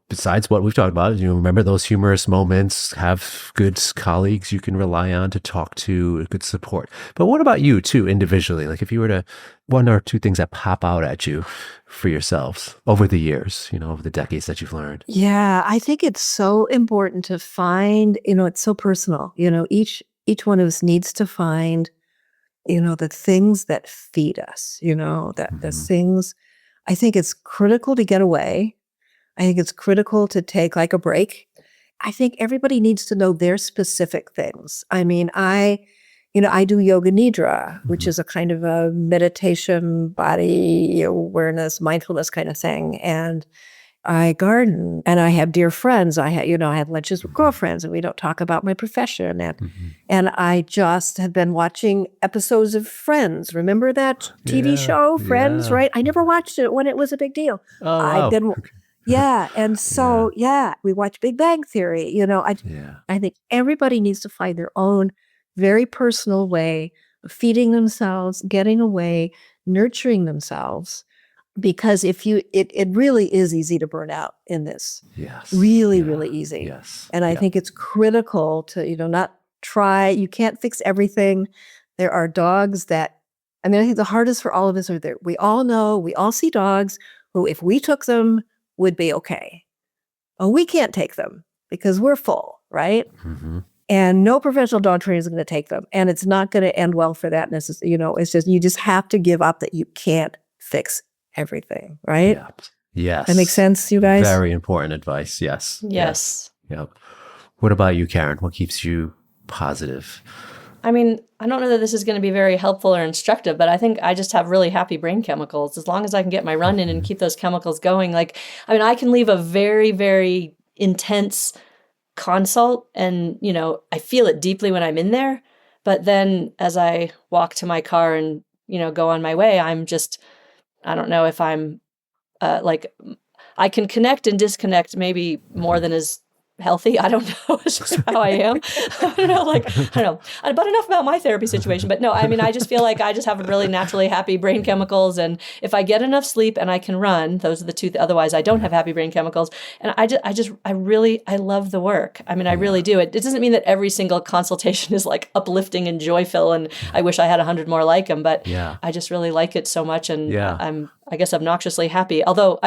Speaker 1: besides what we've talked about, remember those humorous moments, have good colleagues you can rely on to talk to, good support. But what about you too, individually? Like if you were to, 1 or 2 things that pop out at you for yourselves over the years, over the decades that you've learned.
Speaker 3: Yeah, I think it's so important to find, it's so personal. Each one of us needs to find, the things that feed us, that the things. I think it's critical to get away. I think it's critical to take like a break. I think everybody needs to know their specific things. I mean, I do yoga nidra, which is a kind of a meditation, body awareness, mindfulness kind of thing. And I garden, and I have dear friends. I have lunches with girlfriends, and we don't talk about my profession. And I just have been watching episodes of Friends. Remember that TV show, Friends, right? I never watched it when it was a big deal.
Speaker 1: Oh, wow.
Speaker 3: I've been, yeah. And so, we watch Big Bang Theory. I think everybody needs to find their own very personal way of feeding themselves, getting away, nurturing themselves. Because it really is easy to burn out in this.
Speaker 1: Yes.
Speaker 3: Really, really easy.
Speaker 1: Yes.
Speaker 3: And I think it's critical to, not try, you can't fix everything. There are dogs that, I think the hardest for all of us are there. We all see dogs who, if we took them, would be okay. Oh, we can't take them because we're full, right? And no professional dog trainer is going to take them. And it's not going to end well for that necessarily. It's just, you just have to give up that you can't fix everything, right?
Speaker 1: Yeah. Yes.
Speaker 3: That makes sense, you guys?
Speaker 1: Very important advice. Yes.
Speaker 2: Yes.
Speaker 1: Yep. What about you, Karen? What keeps you positive?
Speaker 2: I mean, I don't know that this is going to be very helpful or instructive, but I think I just have really happy brain chemicals. As long as I can get my run in and keep those chemicals going. I can leave a very, very intense consult and, I feel it deeply when I'm in there. But then as I walk to my car and, go on my way, I don't know if I'm I can connect and disconnect maybe more than is healthy. I don't know. It's just how I am. I don't know. But enough about my therapy situation. But no, I just feel like I just have really naturally happy brain chemicals. And if I get enough sleep and I can run, those are the two. Otherwise, I don't have happy brain chemicals. And I love the work. I really do. It doesn't mean that every single consultation is like uplifting and joyful. And I wish I had 100 more like them. But I just really like it so much. And I'm, I guess, obnoxiously happy. Although,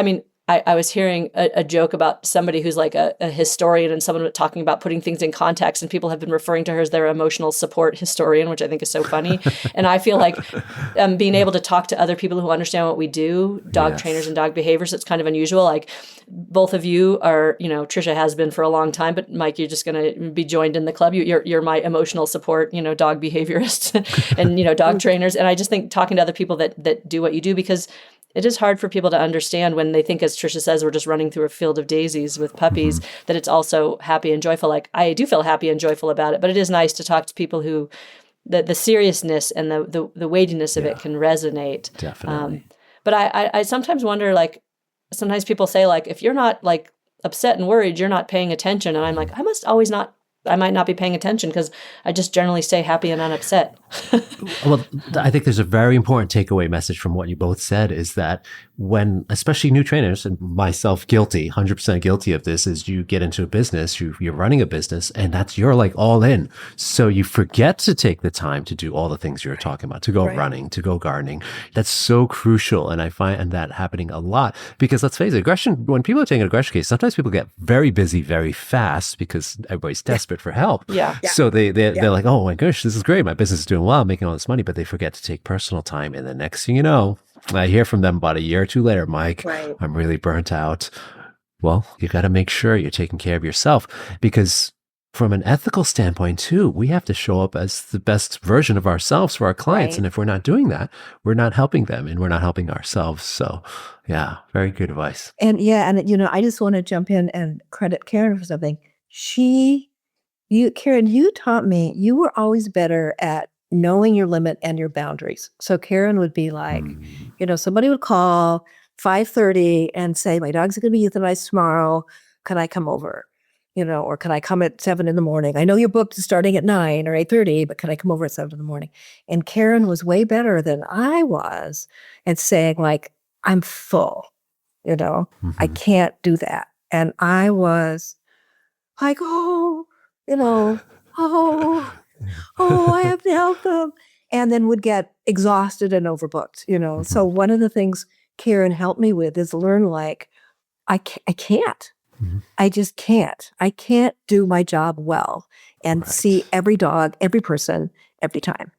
Speaker 2: I was hearing a joke about somebody who's like a historian and someone talking about putting things in context, and people have been referring to her as their emotional support historian, which I think is so funny. And I feel like being able to talk to other people who understand what we do, dog trainers and dog behaviors, it's kind of unusual. Like both of you are, Tricia has been for a long time, but Mike, you're just going to be joined in the club. You're my emotional support, dog behaviorists and, dog trainers. And I just think talking to other people that do what you do, because it is hard for people to understand when they think, as Tricia says, we're just running through a field of daisies with puppies, that it's also happy and joyful. Like I do feel happy and joyful about it, but it is nice to talk to people who the seriousness and the weightiness of it can resonate.
Speaker 1: Definitely.
Speaker 2: But I sometimes wonder, like, sometimes people say, like, if you're not like upset and worried, you're not paying attention. And I'm like, I might not be paying attention because I just generally stay happy and unupset.
Speaker 1: Well, I think there's a very important takeaway message from what you both said, is that when, especially new trainers, and myself guilty, 100% guilty of this, is you get into a business, you're running a business, and you're like all in. So you forget to take the time to do all the things you're talking about, to go running, to go gardening. That's so crucial. And I find that happening a lot because, let's face it, aggression, when people are taking an aggression case, sometimes people get very busy very fast because everybody's desperate for help.
Speaker 2: Yeah.
Speaker 1: So they're like, oh my gosh, this is great. My business is doing well. I'm making all this money, but they forget to take personal time. And the next thing you know, I hear from them about a year or two later, Mike, I'm really burnt out. Well, you got to make sure you're taking care of yourself, because from an ethical standpoint too, we have to show up as the best version of ourselves for our clients. And if we're not doing that, we're not helping them and we're not helping ourselves. So yeah, very good advice.
Speaker 3: And I just want to jump in and credit Karen for something. Karen, you taught me, you were always better at knowing your limit and your boundaries. So Karen would be like, somebody would call 5:30 and say, my dog's going to be euthanized tomorrow. Can I come over? Or can I come at 7 a.m? I know you're booked starting at 9 or 8:30, but can I come over at 7 a.m? And Karen was way better than I was at saying, like, I'm full, I can't do that. And I was like, I have to help them. And then would get exhausted and overbooked, So one of the things Karen helped me with is learn, like, I can't. I just can't. I can't do my job well and see every dog, every person, every time.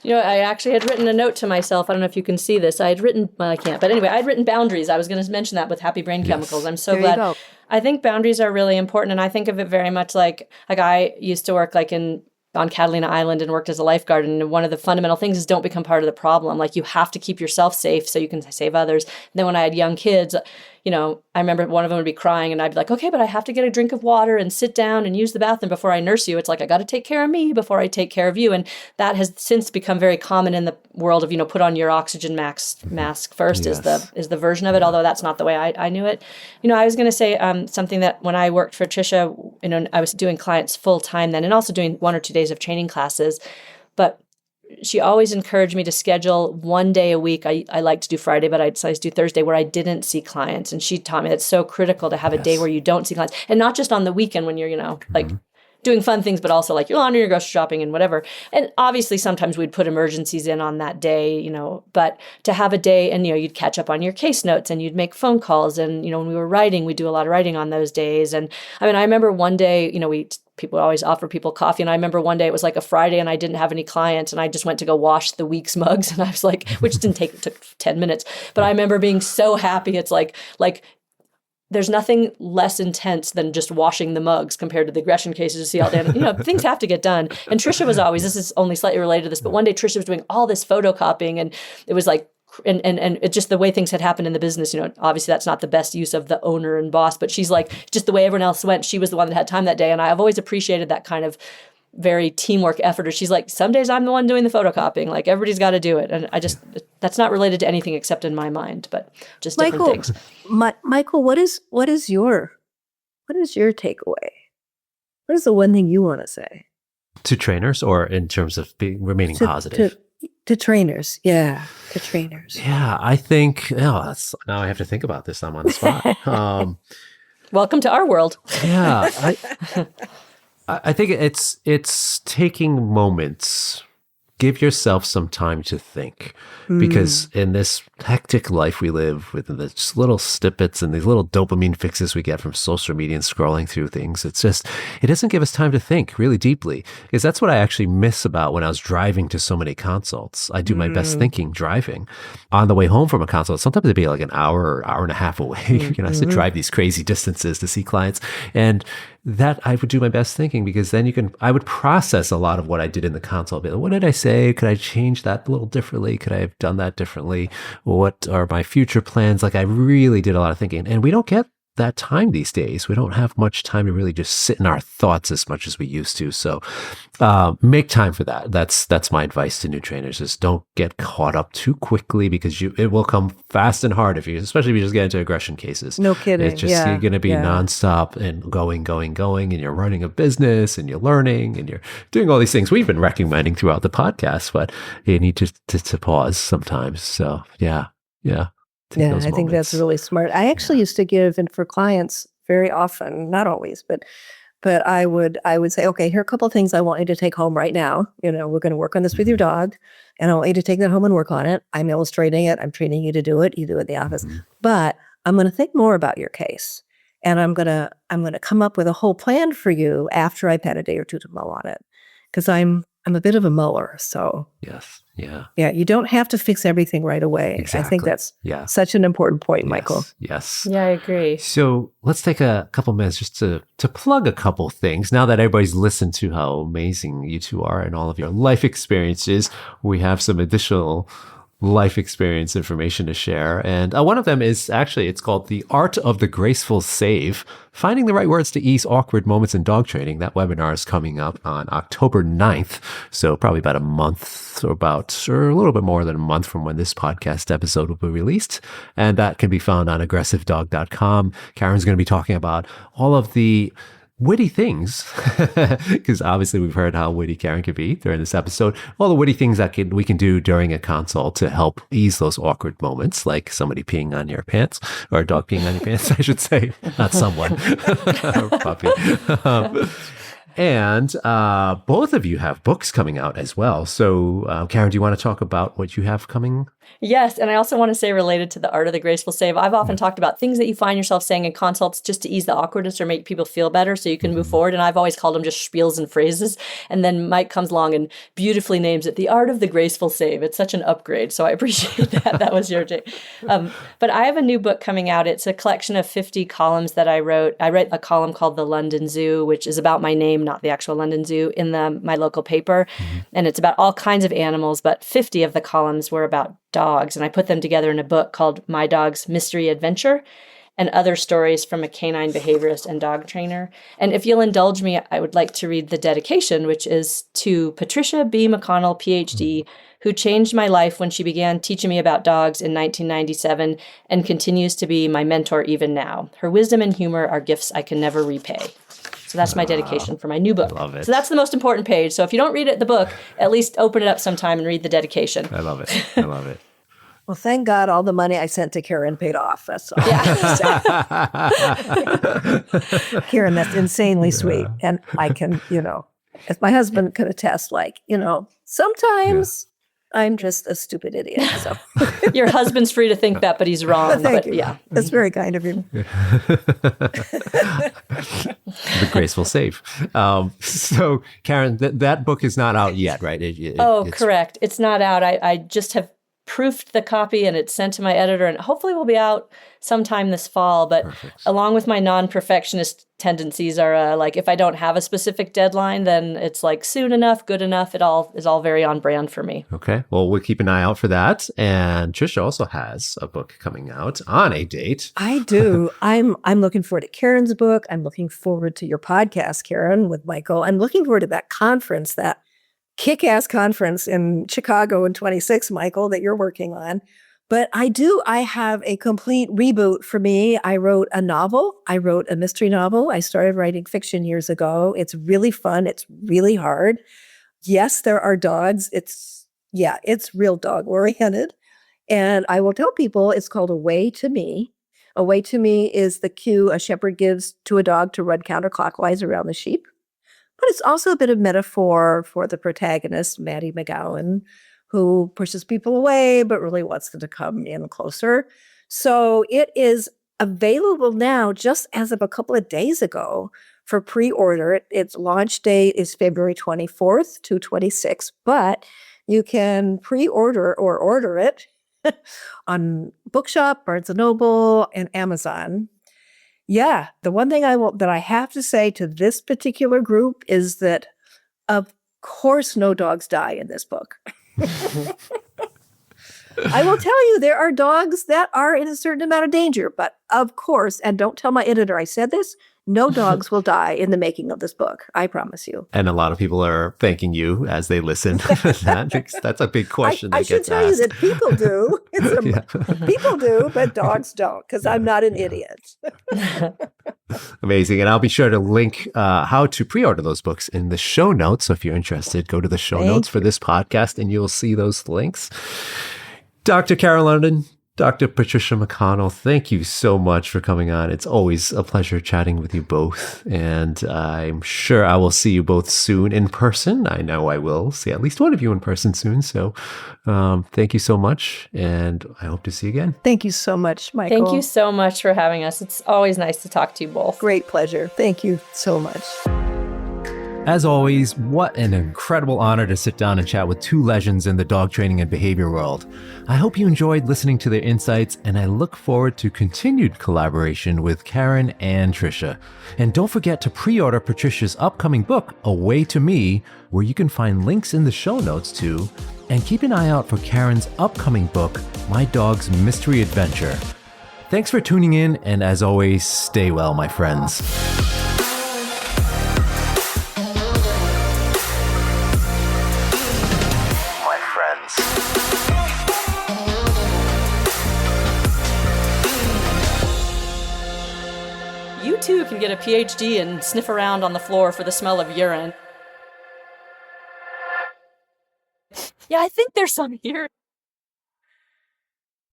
Speaker 2: I actually had written a note to myself. I don't know if you can see this. I had written, well, I can't, but anyway, I'd written boundaries. I was going to mention that with happy brain chemicals. I'm so glad. I think boundaries are really important. And I think of it very much like I used to work on Catalina Island and worked as a lifeguard. And one of the fundamental things is don't become part of the problem. Like, you have to keep yourself safe so you can save others. And then when I had young kids, I remember one of them would be crying and I'd be like, okay, but I have to get a drink of water and sit down and use the bathroom before I nurse you. It's like, I got to take care of me before I take care of you. And that has since become very common in the world of, put on your oxygen mask first is the version of it. Although that's not the way I knew it. I was going to say something that when I worked for Tricia, I was doing clients full time then, and also doing 1 or 2 days of training classes. But she always encouraged me to schedule one day a week. I like to do Friday, but I'd sometimes do Thursday, where I didn't see clients. And she taught me that's so critical to have a day where you don't see clients, and not just on the weekend when you're, like doing fun things, but also like your laundry, your grocery shopping and whatever. And obviously sometimes we'd put emergencies in on that day, but to have a day and, you'd catch up on your case notes and you'd make phone calls. And, when we were writing, we do a lot of writing on those days. And I remember one day, we people always offer people coffee. And I remember one day it was like a Friday and I didn't have any clients and I just went to go wash the week's mugs. And I was like, which it took 10 minutes. But I remember being so happy. It's like there's nothing less intense than just washing the mugs compared to the aggression cases you see all day. Things have to get done. And Trisha was always, this is only slightly related to this, but one day Trisha was doing all this photocopying and it was like, and it's just the way things had happened in the business, obviously that's not the best use of the owner and boss, but she's like, just the way everyone else went, she was the one that had time that day. And I've always appreciated that kind of very teamwork effort. Or she's like, some days I'm the one doing the photocopying, like everybody's got to do it. And I just, that's not related to anything except in my mind, but just different things.
Speaker 3: Michael, what is your takeaway? What is the one thing you want to say?
Speaker 1: To trainers, or in terms of remaining positive?
Speaker 3: To trainers. Yeah. To trainers.
Speaker 1: Yeah. I think, now I have to think about this. I'm on the spot.
Speaker 2: Welcome to our world.
Speaker 1: Yeah. I think it's taking moments. Give yourself some time to think, because in this hectic life we live with, these little snippets and these little dopamine fixes we get from social media and scrolling through things, it doesn't give us time to think really deeply, because that's what I actually miss about when I was driving to so many consults. I do my best thinking driving. On the way home from a consult, sometimes it'd be like an hour or hour and a half away. I have to drive these crazy distances to see clients, and that I would do my best thinking, because then I would process a lot of what I did in the consult. Be like, what did I say? Could I change that a little differently? Could I have done that differently? What are my future plans? Like, I really did a lot of thinking, and we don't get that time these days. We don't have much time to really just sit in our thoughts as much as we used to. So make time for that. That's my advice to new trainers, is don't get caught up too quickly, because it will come fast and hard especially if you just get into aggression cases.
Speaker 3: No kidding.
Speaker 1: It's just you're going to be nonstop and going, and you're running a business and you're learning and you're doing all these things we've been recommending throughout the podcast, but you need to pause sometimes. So yeah.
Speaker 3: I think that's really smart. I actually used to give, and for clients very often, not always, but I would say, okay, here are a couple of things I want you to take home right now. We're going to work on this with your dog, and I want you to take that home and work on it. I'm illustrating it. I'm training you to do it. You do it in the office, but I'm going to think more about your case, and I'm going to come up with a whole plan for you after I've had a day or two to mow on it, because I'm a bit of a mower. So
Speaker 1: yes. Yeah.
Speaker 3: Yeah. You don't have to fix everything right away.
Speaker 1: Exactly.
Speaker 3: I think that's such an important point, Michael.
Speaker 1: Yes.
Speaker 2: Yeah, I agree.
Speaker 1: So let's take a couple minutes just to plug a couple things. Now that everybody's listened to how amazing you two are and all of your life experiences, we have some additional life experience information to share. And one of them is it's called The Art of the Graceful Save, Finding the Right Words to Ease Awkward Moments in Dog Training. That webinar is coming up on October 9th. So probably about a month or a little bit more than a month from when this podcast episode will be released. And that can be found on aggressivedog.com. Karen's going to be talking about all of the witty things, because obviously we've heard how witty Karen can be during this episode. All the witty things that we can do during a consult to help ease those awkward moments, like somebody peeing on your pants, or a dog peeing on your pants, I should say, not someone, or puppy. And both of you have books coming out as well. So Karen, do you want to talk about what you have coming?
Speaker 2: Yes. And I also want to say, related to the art of the graceful save, I've often talked about things that you find yourself saying in consults just to ease the awkwardness or make people feel better so you can move forward. And I've always called them just spiels and phrases. And then Mike comes along and beautifully names it the art of the graceful save. It's such an upgrade. So I appreciate that. That was your take. But I have a new book coming out. It's a collection of 50 columns that I wrote. I wrote a column called The London Zoo, which is about my name, not the actual London Zoo, in my local paper. And it's about all kinds of animals, but 50 of the columns were about dogs. And I put them together in a book called My Dog's Mystery Adventure, and other stories from a canine behaviorist and dog trainer. And if you'll indulge me, I would like to read the dedication, which is to Patricia B. McConnell, PhD, who changed my life when she began teaching me about dogs in 1997 and continues to be my mentor even now. Her wisdom and humor are gifts I can never repay. So that's my dedication for my new book.
Speaker 1: I love it.
Speaker 2: So that's the most important page. So if you don't read the book, at least open it up sometime and read the dedication.
Speaker 1: I love it. I love it.
Speaker 3: Well, thank God all the money I sent to Karen paid off. That's all. Karen, that's insanely sweet. And I can, as my husband could attest, sometimes I'm just a stupid idiot. So
Speaker 2: Your husband's free to think that, but he's wrong.
Speaker 3: thank
Speaker 2: But
Speaker 3: you.
Speaker 2: yeah.
Speaker 3: That's very kind of you.
Speaker 1: The graceful save. So, Karen, that book is not out yet, right? It's
Speaker 2: Correct. It's not out. I just have proofed the copy and it's sent to my editor, and hopefully will be out sometime this fall. But
Speaker 1: perfect.
Speaker 2: along with my non-perfectionist tendencies are like, if I don't have a specific deadline, then it's like soon enough, good enough. It all is all very on brand for me.
Speaker 1: Okay. Well, we'll keep an eye out for that. And Trisha also has a book coming out on a date.
Speaker 3: I do. I'm looking forward to Karen's book. I'm looking forward to your podcast, Karen, with Michael. I'm looking forward to that conference, that kick-ass conference in Chicago in 26, Michael, that you're working on. But I have a complete reboot for me. I wrote a novel. I wrote a mystery novel. I started writing fiction years ago. It's really fun. It's really hard. Yes, there are dogs. It's real dog oriented. And I will tell people it's called A Way to Me. A Way to Me is the cue a shepherd gives to a dog to run counterclockwise around the sheep. But it's also a bit of metaphor for the protagonist, Maddie McGowan, who pushes people away but really wants them to come in closer. So it is available now just as of a couple of days ago for pre-order. Its launch date is February 24th to 26th, but you can pre-order or order it on Bookshop, Barnes & Noble, and Amazon. Yeah, the one thing that I have to say to this particular group is that, of course, no dogs die in this book. I will tell you, there are dogs that are in a certain amount of danger, but of course, and don't tell my editor I said this, no dogs will die in the making of this book. I promise you.
Speaker 1: And a lot of people are thanking you as they listen to that, because that's a big question
Speaker 3: I
Speaker 1: that
Speaker 3: should
Speaker 1: gets
Speaker 3: tell you
Speaker 1: asked.
Speaker 3: that people do. People do, but dogs don't, because I'm not an idiot.
Speaker 1: Amazing. And I'll be sure to link how to pre-order those books in the show notes. So if you're interested, go to the show notes for this podcast and you'll see those links. Dr. Karen London, Dr. Patricia McConnell, thank you so much for coming on. It's always a pleasure chatting with you both. And I'm sure I will see you both soon in person. I know I will see at least one of you in person soon. So thank you so much. And I hope to see you again.
Speaker 3: Thank you so much, Michael.
Speaker 2: Thank you so much for having us. It's always nice to talk to you both.
Speaker 3: Great pleasure. Thank you so much.
Speaker 1: As always, what an incredible honor to sit down and chat with two legends in the dog training and behavior world. I hope you enjoyed listening to their insights, and I look forward to continued collaboration with Karen and Trisha. And don't forget to pre-order Patricia's upcoming book, A Way to Me, where you can find links in the show notes too. And keep an eye out for Karen's upcoming book, My Dog's Mystery Adventure. Thanks for tuning in, and as always, stay well, my friends.
Speaker 2: You too can get a PhD and sniff around on the floor for the smell of urine. Yeah, I think there's some here.